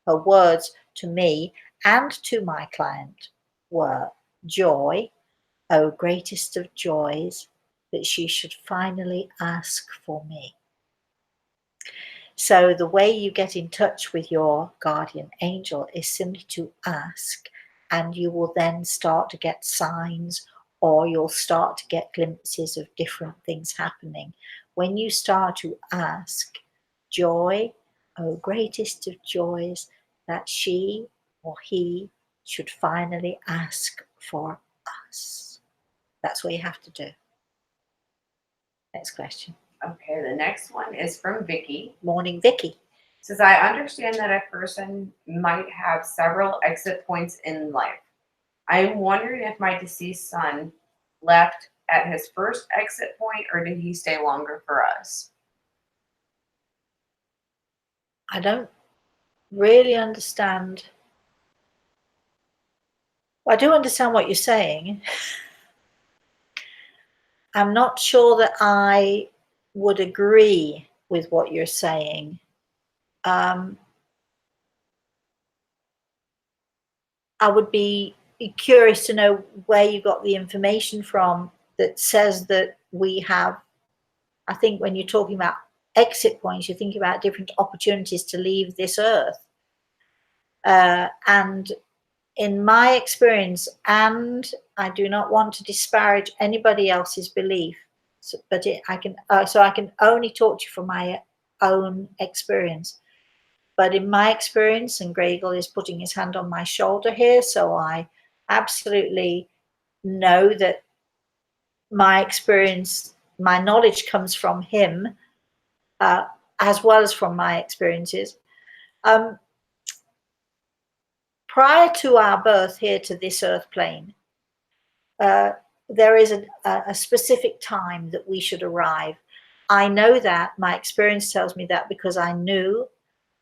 S1: her words to me and to my client were, joy, oh greatest of joys, that she should finally ask for me. So the way you get in touch with your guardian angel is simply to ask, and you will then start to get signs, or you'll start to get glimpses of different things happening. When you start to ask, joy, oh greatest of joys, that she or he should finally ask for us. That's what you have to do. Next question.
S2: Okay, the next one is from Vicky.
S1: Morning, Vicky.
S2: Says, I understand that a person might have several exit points in life. I'm wondering if my deceased son left at his first exit point, or did he stay longer for us?
S1: I don't really understand. Well, I do understand what you're saying. I'm not sure that I would agree with what you're saying. I would be curious to know where you got the information from that says that we have, I think when you're talking about exit points, you think about different opportunities to leave this earth. And in my experience, and I do not want to disparage anybody else's belief, but I can only talk to you from my own experience. But in my experience, and Gregor is putting his hand on my shoulder here, so I absolutely know that my experience, my knowledge comes from him, as well as from my experiences. Prior to our birth here to this earth plane, there is a specific time that we should arrive. I know that, my experience tells me that, because I knew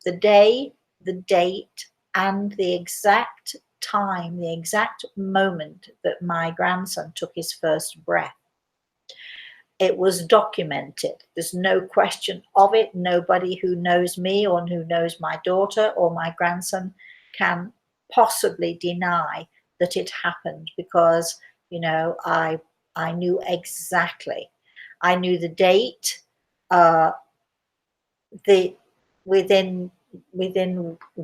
S1: the day, the date, and the exact time, the exact moment that my grandson took his first breath. It was documented. There's no question of it. Nobody who knows me or who knows my daughter or my grandson can possibly deny that it happened, because, you know, I knew exactly. I knew the date, within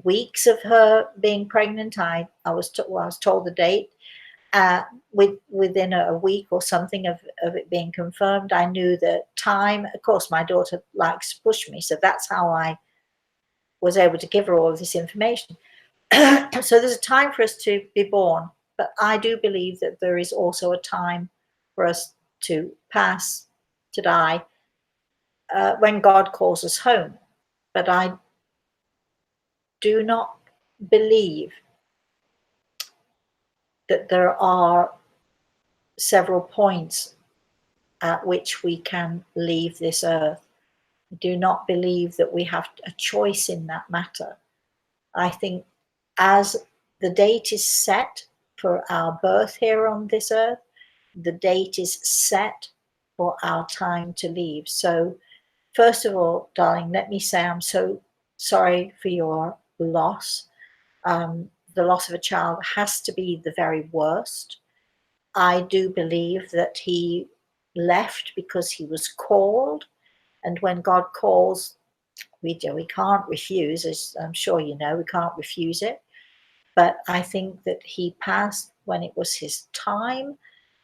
S1: weeks of her being pregnant. I was told the date. Within a week or something of it being confirmed, I knew the time. Of course, my daughter likes to push me, so that's how I was able to give her all of this information. So there's a time for us to be born, but I do believe that there is also a time for us to pass, to die. when God calls us home. But I do not believe that there are several points at which we can leave this earth. I do not believe that we have a choice in that matter. I think as the date is set for our birth here on this earth, the date is set for our time to leave. So, first of all, darling, let me say I'm so sorry for your loss. The loss of a child has to be the very worst. I do believe that he left because he was called, and when God calls, we can't refuse, as I'm sure you know, we can't refuse it. But I think that he passed when it was his time.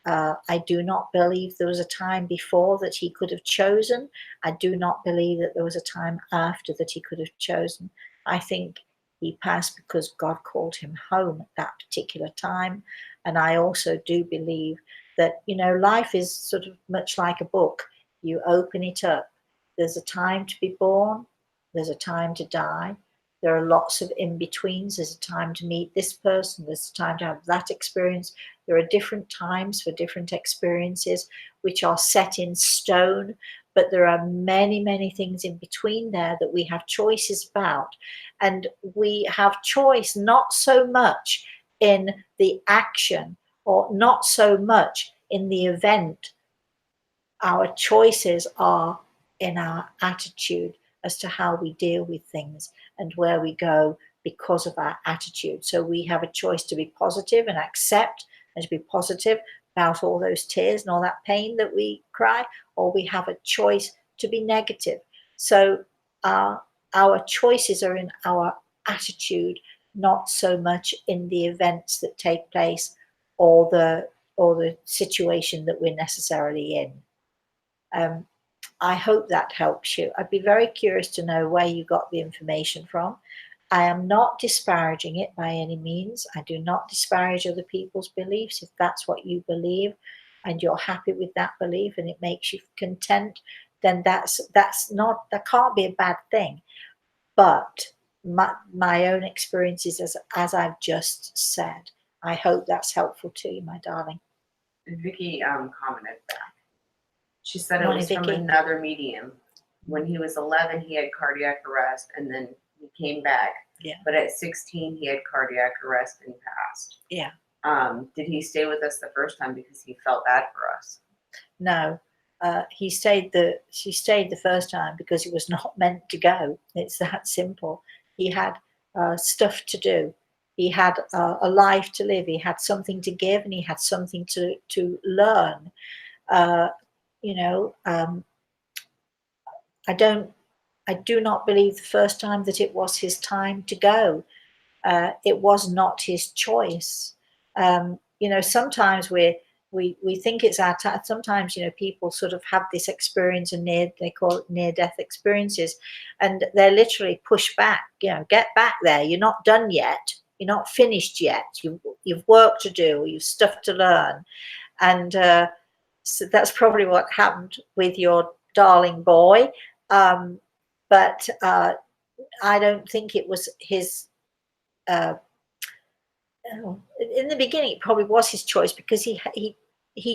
S1: I do not believe there was a time before that he could have chosen. I do not believe that there was a time after that he could have chosen. I think he passed because God called him home at that particular time. And I also do believe that, you know, life is sort of much like a book. You open it up. There's a time to be born. There's a time to die. There are lots of in-betweens. There's a time to meet this person. There's a time to have that experience. There are different times for different experiences which are set in stone, but there are many, many things in between there that we have choices about. And we have choice not so much in the action or not so much in the event. Our choices are in our attitude as to how we deal with things and where we go because of our attitude. So we have a choice to be positive and accept and to be positive about all those tears and all that pain that we cry, or we have a choice to be negative. So our choices are in our attitude, not so much in the events that take place or the situation that we're necessarily in. I hope that helps you. I'd be very curious to know where you got the information from. I am not disparaging it by any means. I do not disparage other people's beliefs. If that's what you believe and you're happy with that belief and it makes you content, then that can't be a bad thing. But my own experiences, as I've just said, I hope that's helpful to you, my darling.
S2: Vicky commented back. She said it
S1: Morning,
S2: was from
S1: Vicky.
S2: another medium. When he was 11, he had cardiac arrest, and then he came back.
S1: Yeah.
S2: But at 16, he had cardiac arrest and passed.
S1: Yeah.
S2: Did he stay with us the first time because he felt bad for us?
S1: No. She stayed the first time because he was not meant to go. It's that simple. He had stuff to do. He had a life to live. He had something to give, and he had something to learn. I do not believe the first time that it was his time to go. It was not his choice. Sometimes we think it's our time. Sometimes, people sort of have this experience and they call it near-death experiences, and they're literally pushed back. Get back there. You're not done yet. You're not finished yet. You've work to do. You've stuff to learn, and so that's probably what happened with your darling boy. But I don't think it was his. In the beginning, it probably was his choice because he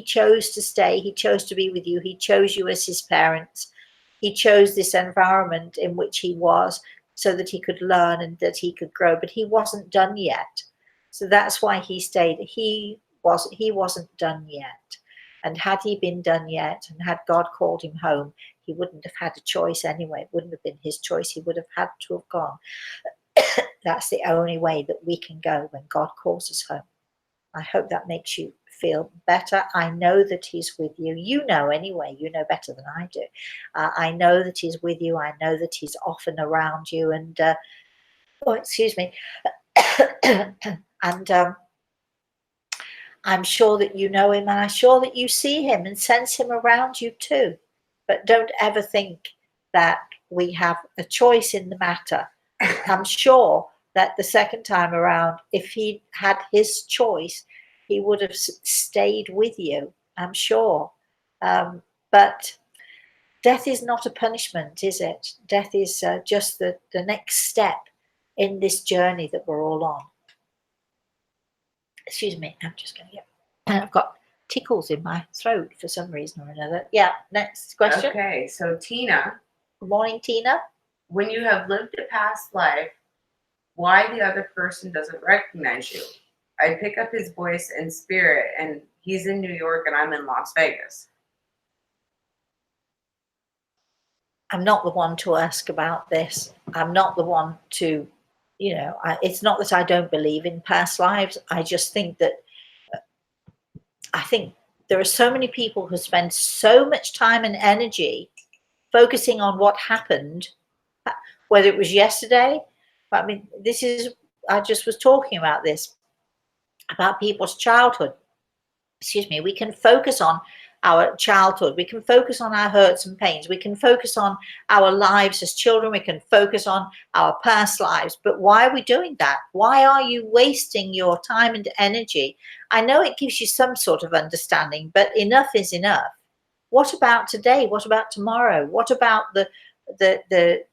S1: chose to stay. He chose to be with you. He chose you as his parents. He chose this environment in which he was so that he could learn and that he could grow. But he wasn't done yet, so that's why he stayed. He wasn't done yet. And had he been done yet, and had God called him home, he wouldn't have had a choice anyway. It wouldn't have been his choice. He would have had to have gone. That's the only way that we can go when God calls us home. I hope that makes you feel better. I know that he's with you. You know anyway. You know better than I do. I know that he's with you. I know that he's often around you. And, excuse me. And I'm sure that you know him, and I'm sure that you see him and sense him around you too. But don't ever think that we have a choice in the matter. I'm sure that the second time around, if he had his choice, he would have stayed with you. I'm sure. But death is not a punishment, is it? Death is just the next step in this journey that we're all on. Excuse me, I'm just going to get, I've got tickles in my throat for some reason or another. Yeah, next question.
S2: Okay, so Tina.
S1: Good morning, Tina.
S2: When you have lived a past life, why the other person doesn't recognize you? I pick up his voice and spirit, and he's in New York and I'm in Las Vegas.
S1: I'm not the one to ask about this. I'm not the one to, it's not that I don't believe in past lives. I just think that, I think there are so many people who spend so much time and energy focusing on what happened, whether it was yesterday. I mean, I just was talking about this, about people's childhood. Excuse me. We can focus on our childhood. We can focus on our hurts and pains. We can focus on our lives as children. We can focus on our past lives. But why are we doing that? Why are you wasting your time and energy? I know it gives you some sort of understanding, but enough is enough. What about today? What about tomorrow? What about the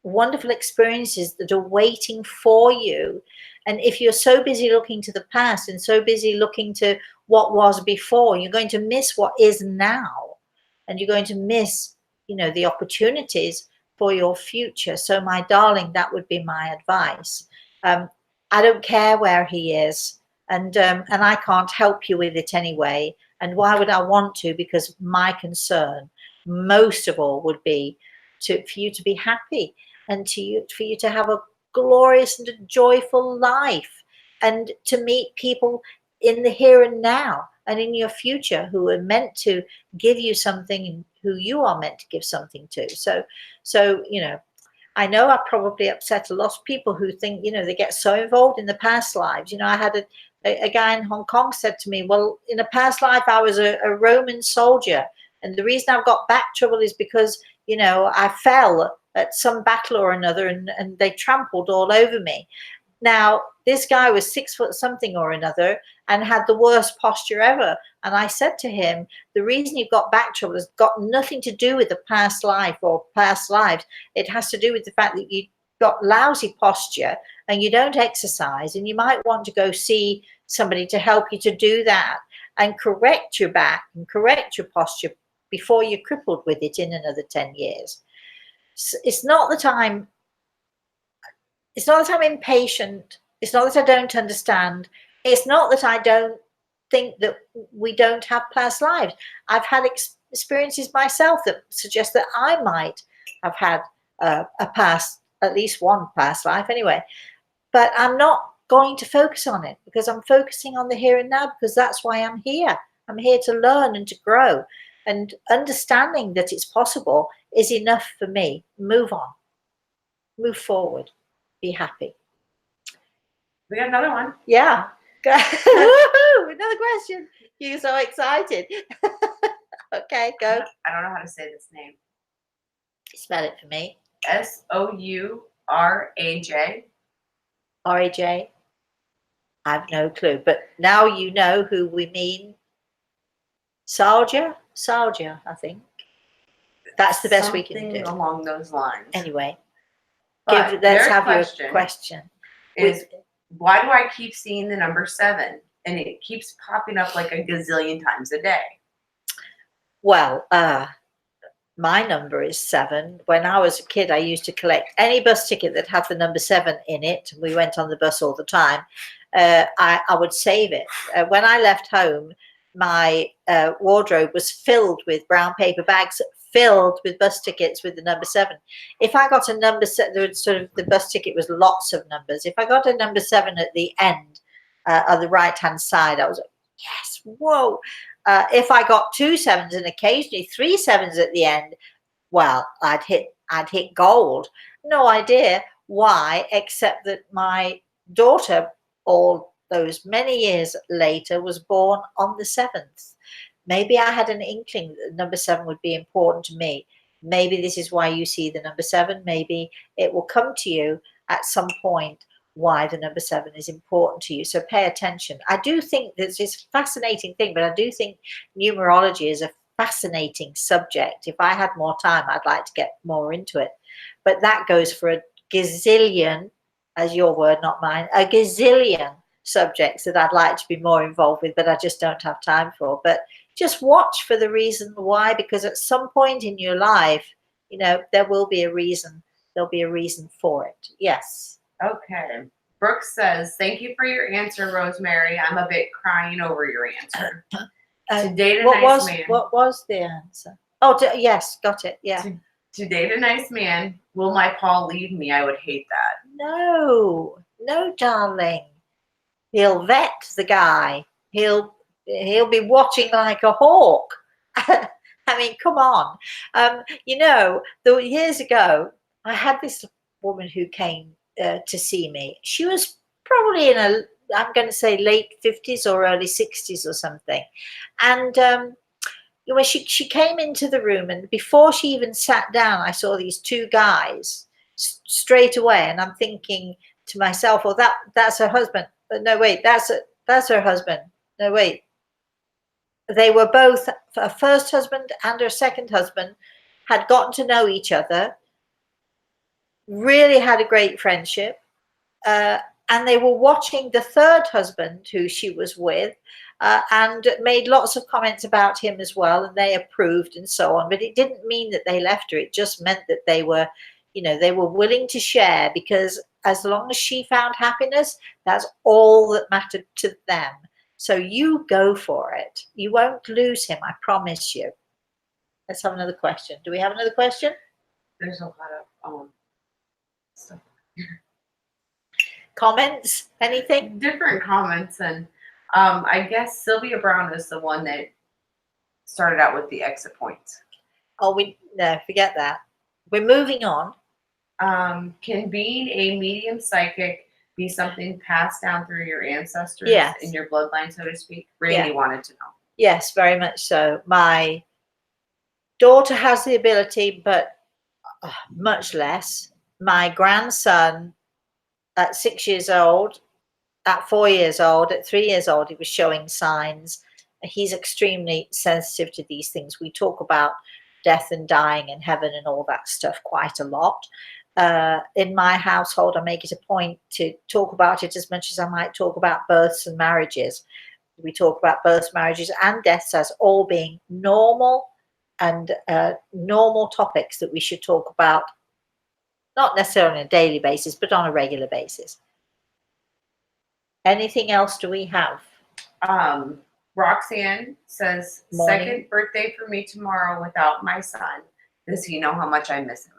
S1: wonderful experiences that are waiting for you? And if you're so busy looking to the past and so busy looking to what was before, you're going to miss what is now, and you're going to miss, the opportunities for your future. So, my darling, that would be my advice. I don't care where he is, and I can't help you with it anyway. And why would I want to? Because my concern, most of all, would be for you to be happy, and for you to have a glorious and a joyful life, and to meet people in the here and now and in your future who are meant to give you something, and who you are meant to give something to. So I know I probably upset a lot of people who think, they get so involved in the past lives. I had a guy in Hong Kong said to me, well, in a past life I was a Roman soldier, and the reason I've got back trouble is because I fell at some battle or another, and they trampled all over me. Now, this guy was 6 foot something or another and had the worst posture ever. And I said to him, the reason you've got back trouble has got nothing to do with the past life or past lives. It has to do with the fact that you got lousy posture and you don't exercise, and you might want to go see somebody to help you to do that and correct your back and correct your posture before you're crippled with it in another 10 years. It's not that I'm impatient. It's not that I don't understand. It's not that I don't think that we don't have past lives. I've had experiences myself that suggest that I might have had a past, at least one past life anyway. But I'm not going to focus on it, because I'm focusing on the here and now, because that's why I'm here. I'm here to learn and to grow. And understanding that it's possible is enough for me. Move on. Move forward. Be happy.
S2: We got another one.
S1: Yeah. Another question. You're so excited. Okay, go.
S2: I don't know how to say this name.
S1: Spell it for me.
S2: Souraj.
S1: R-A-J. I have no clue. But now you know who we mean. Salja, I think. That's the best we can do.
S2: Along those lines.
S1: Anyway.
S2: But
S1: Let's have your question.
S2: Why do I keep seeing the number 7? And it keeps popping up like a gazillion times a day.
S1: Well, my number is 7. When I was a kid, I used to collect any bus ticket that had the number 7 in it. We went on the bus all the time. I would save it. When I left home, my wardrobe was filled with brown paper bags, filled with bus tickets with the number 7. If I got a number 7, the bus ticket was lots of numbers. If I got a number 7 at the end, on the right hand side, I was like, yes, whoa. If I got 2 7s and occasionally 3 7s at the end, well, I'd hit gold. No idea why, except that my daughter, all those many years later, was born on the 7th. Maybe I had an inkling that number 7 would be important to me. Maybe this is why you see the number 7. Maybe it will come to you at some point why the number 7 is important to you. So pay attention. I do think this is a fascinating thing, but I do think numerology is a fascinating subject. If I had more time, I'd like to get more into it. But that goes for a gazillion, as your word, not mine, a gazillion subjects that I'd like to be more involved with, but I just don't have time for. But just watch for the reason why, because at some point in your life, you know, there will be a reason. There'll be a reason for it. Yes.
S2: Okay. Brooke says, thank you for your answer, Rosemary. I'm a bit crying over your answer. To date a nice man.
S1: What was the answer? Oh, yes, got it. Yeah.
S2: To date a nice man, will my Paul leave me? I would hate that.
S1: No, darling. He'll vet the guy. He'll be watching like a hawk. I mean, come on. You know, years ago, I had this woman who came to see me. She was probably I'm going to say late 50s or early 60s or something. And when she came into the room, and before she even sat down, I saw these two guys straight away. And I'm thinking to myself, well, that's her husband. But no, wait, that's her husband. No, wait. They were both, her first husband and her second husband had gotten to know each other, really had a great friendship, and they were watching the third husband who she was with, and made lots of comments about him as well, and they approved and so on. But it didn't mean that they left her. It just meant that they were, you know, they were willing to share, because as long as she found happiness, that's all that mattered to them. So you go for it. You won't lose him, I promise you. Let's have another question. Do we have another question?
S2: There's a lot of stuff.
S1: Comments? Anything?
S2: Different comments, and I guess Sylvia Brown is the one that started out with the exit points.
S1: Oh, no, forget that. We're moving on.
S2: Can being a medium psychic be something passed down through your ancestors in your bloodline, so to speak? Randy wanted to know.
S1: Yes, very much so. My daughter has the ability, but much less. My grandson, at 6 years old, at 4 years old, at 3 years old, he was showing signs. He's extremely sensitive to these things. We talk about death and dying and heaven and all that stuff quite a lot. In my household, I make it a point to talk about it as much as I might talk about births and marriages. We talk about births, marriages, and deaths as all being normal and normal topics that we should talk about, not necessarily on a daily basis, but on a regular basis. Anything else do we have?
S2: Roxanne says, second birthday for me tomorrow without my son. Does he know how much I miss him?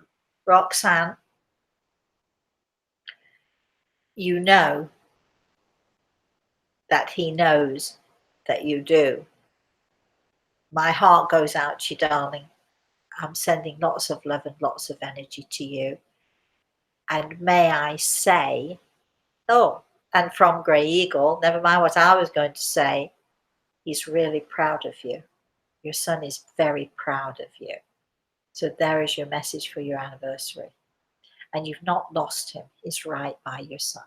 S1: Roxanne, you know that he knows that you do. My heart goes out to you, darling. I'm sending lots of love and lots of energy to you. And may I say, and from Grey Eagle, never mind what I was going to say, he's really proud of you. Your son is very proud of you. So there is your message for your anniversary. And you've not lost him. He's right by your side.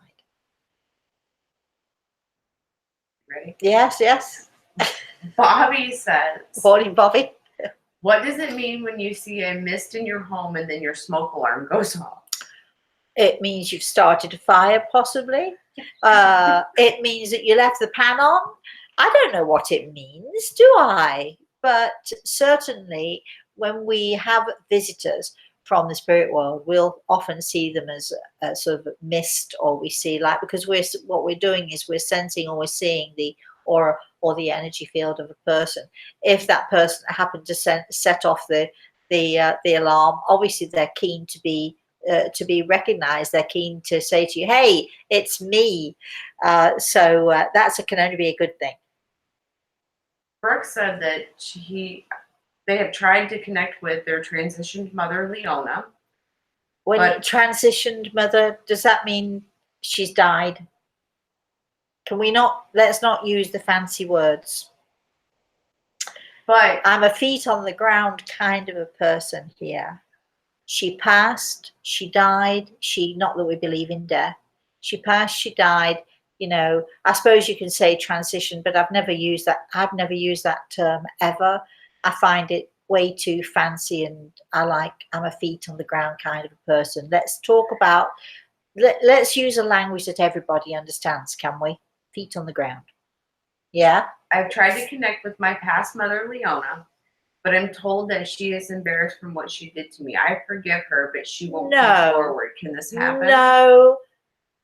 S2: Ready?
S1: Yes.
S2: Bobby says,
S1: Morning, Bobby.
S2: What does it mean when you see a mist in your home and then your smoke alarm goes off?
S1: It means you've started a fire, possibly. It means that you left the pan on. I don't know what it means, do I? But certainly when we have visitors from the spirit world, we'll often see them as a sort of mist, or we see because what we're doing is we're sensing or we're seeing the aura or the energy field of a person. If that person happened to set off the alarm, obviously they're keen to be recognized. They're keen to say to you, hey, it's me. So can only be a good thing.
S2: Brooke said that they have tried to connect with their transitioned mother, Leona.
S1: Transitioned mother, does that mean she's died? Let's not use the fancy words.
S2: But
S1: I'm a feet on the ground kind of a person here. She passed, she died, not that we believe in death. She passed, she died. You know, I suppose you can say transition, but I've never used that term ever. I find it way too fancy, and I'm a feet on the ground kind of a person. Let's talk about, let's use a language that everybody understands, can we? Feet on the ground. Yeah?
S2: I've tried to connect with my past mother, Leona, but I'm told that she is embarrassed from what she did to me. I forgive her, but she won't come forward. Can this happen?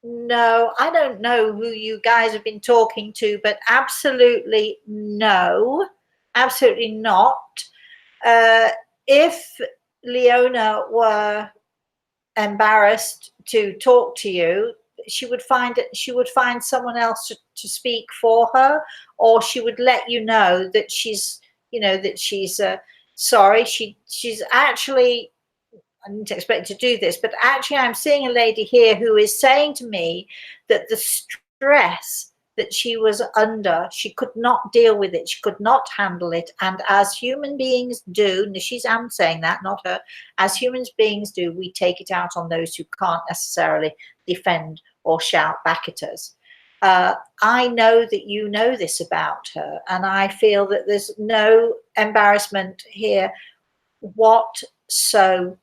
S1: No, I don't know who you guys have been talking to, but absolutely no, absolutely not. If Leona were embarrassed to talk to you, she would find someone else to speak for her, or she would let you know that she's, sorry. She's actually, I didn't expect to do this, but actually I'm seeing a lady here who is saying to me that the stress that she was under, she could not deal with it, she could not handle it. And as human beings do, I'm saying that, not her, as human beings do, we take it out on those who can't necessarily defend or shout back at us. I know that you know this about her, and I feel that there's no embarrassment here whatsoever.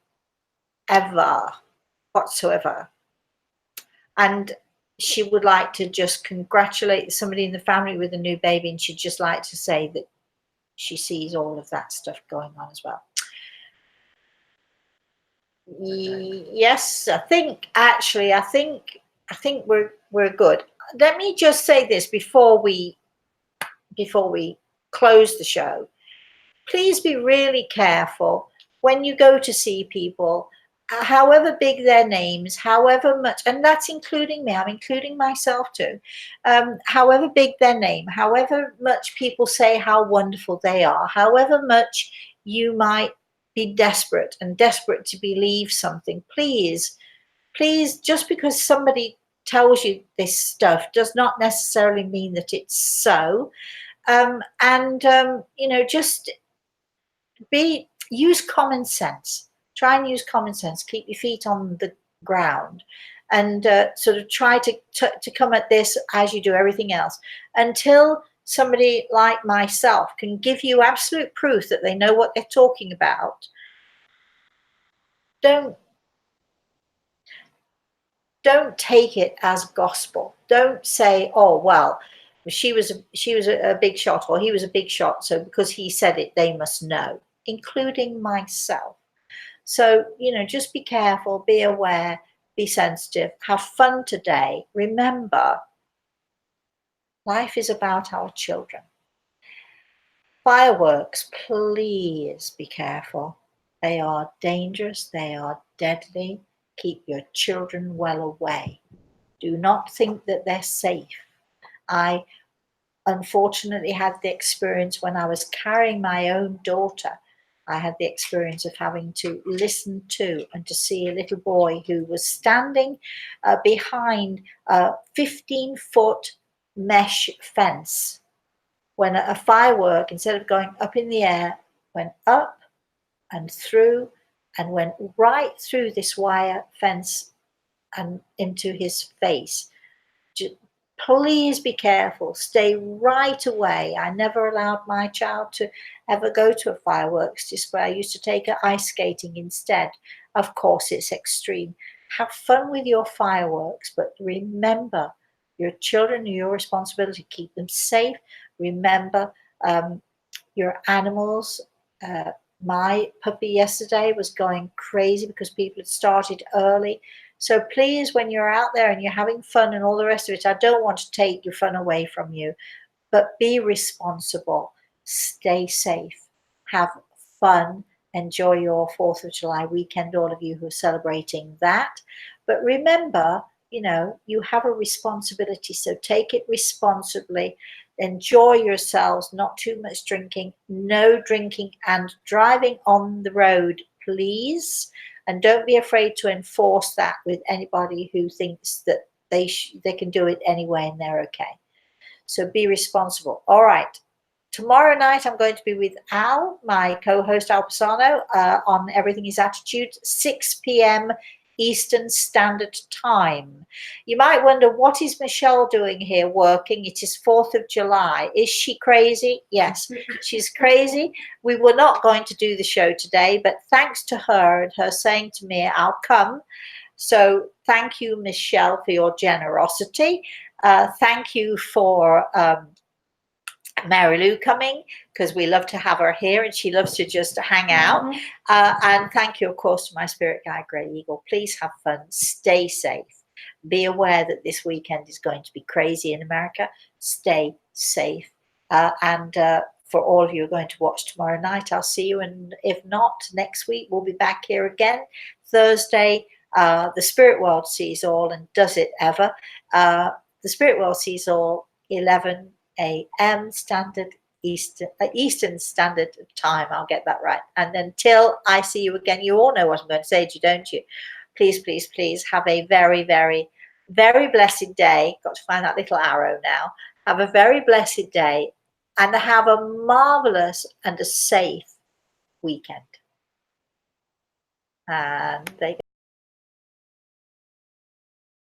S1: And she would like to just congratulate somebody in the family with a new baby, and she'd just like to say that she sees all of that stuff going on as well. Yes, I think we're good. Let me just say this before we close the show. Please be really careful when you go to see people, however big their names, however much, and that's including me, I'm including myself too, however big their name, however much people say how wonderful they are, however much you might be desperate to believe something, please, just because somebody tells you this stuff does not necessarily mean that it's so. Just use common sense. Try and use common sense. Keep your feet on the ground, and sort of try to come at this as you do everything else, until somebody like myself can give you absolute proof that they know what they're talking about. Don't take it as gospel. Don't say, oh well, she was a big shot, or he was a big shot, so because he said it they must know, including myself. So, just be careful, be aware, be sensitive, have fun today. Remember, life is about our children. Fireworks, please be careful. They are dangerous, they are deadly. Keep your children well away. Do not think that they're safe. I unfortunately had the experience when I was carrying my own daughter. I had the experience of having to listen to and to see a little boy who was standing behind a 15-foot mesh fence when a firework, instead of going up in the air, went up and through and went right through this wire fence and into his face. Please be careful. Stay right away. I never allowed my child to ever go to a fireworks display. I used to take her ice skating instead. Of course, it's extreme. Have fun with your fireworks, but remember, your children are your responsibility. Keep them safe. Remember, your animals. My puppy yesterday was going crazy because people had started early. So please, when you're out there and you're having fun and all the rest of it, I don't want to take your fun away from you, but be responsible, stay safe, have fun, enjoy your 4th of July weekend, all of you who are celebrating that. But remember, you have a responsibility, so take it responsibly. Enjoy yourselves, not too much drinking, no drinking and driving on the road, please. And don't be afraid to enforce that with anybody who thinks that they can do it anyway and they're okay. So be responsible. All right. Tomorrow night, I'm going to be with Al, my co-host Al Pisano, on Everything is Attitude, 6 p.m. Eastern Standard Time. You might wonder, what is Michelle doing here working? It is 4th of July. Is she crazy? Yes, she's crazy. We were not going to do the show today, but thanks to her and her saying to me, I'll come. So thank you, Michelle, for your generosity. Thank you for Mary Lou coming, because we love to have her here and she loves to just hang out. And thank you, of course, to my spirit guide, Grey Eagle. Please have fun. Stay safe. Be aware that this weekend is going to be crazy in America. Stay safe. And for all of you who are going to watch tomorrow night, I'll see you. And if not, next week, we'll be back here again. Thursday, the spirit world sees all and does it ever. The spirit world sees all, 11 a.m. Eastern Standard Time. I'll get that right. And until I see you again, you all know what I'm going to say to you, don't you? Please, please, please have a very, very, very blessed day. Got to find that little arrow now. Have a very blessed day and have a marvelous and a safe weekend. And there you go.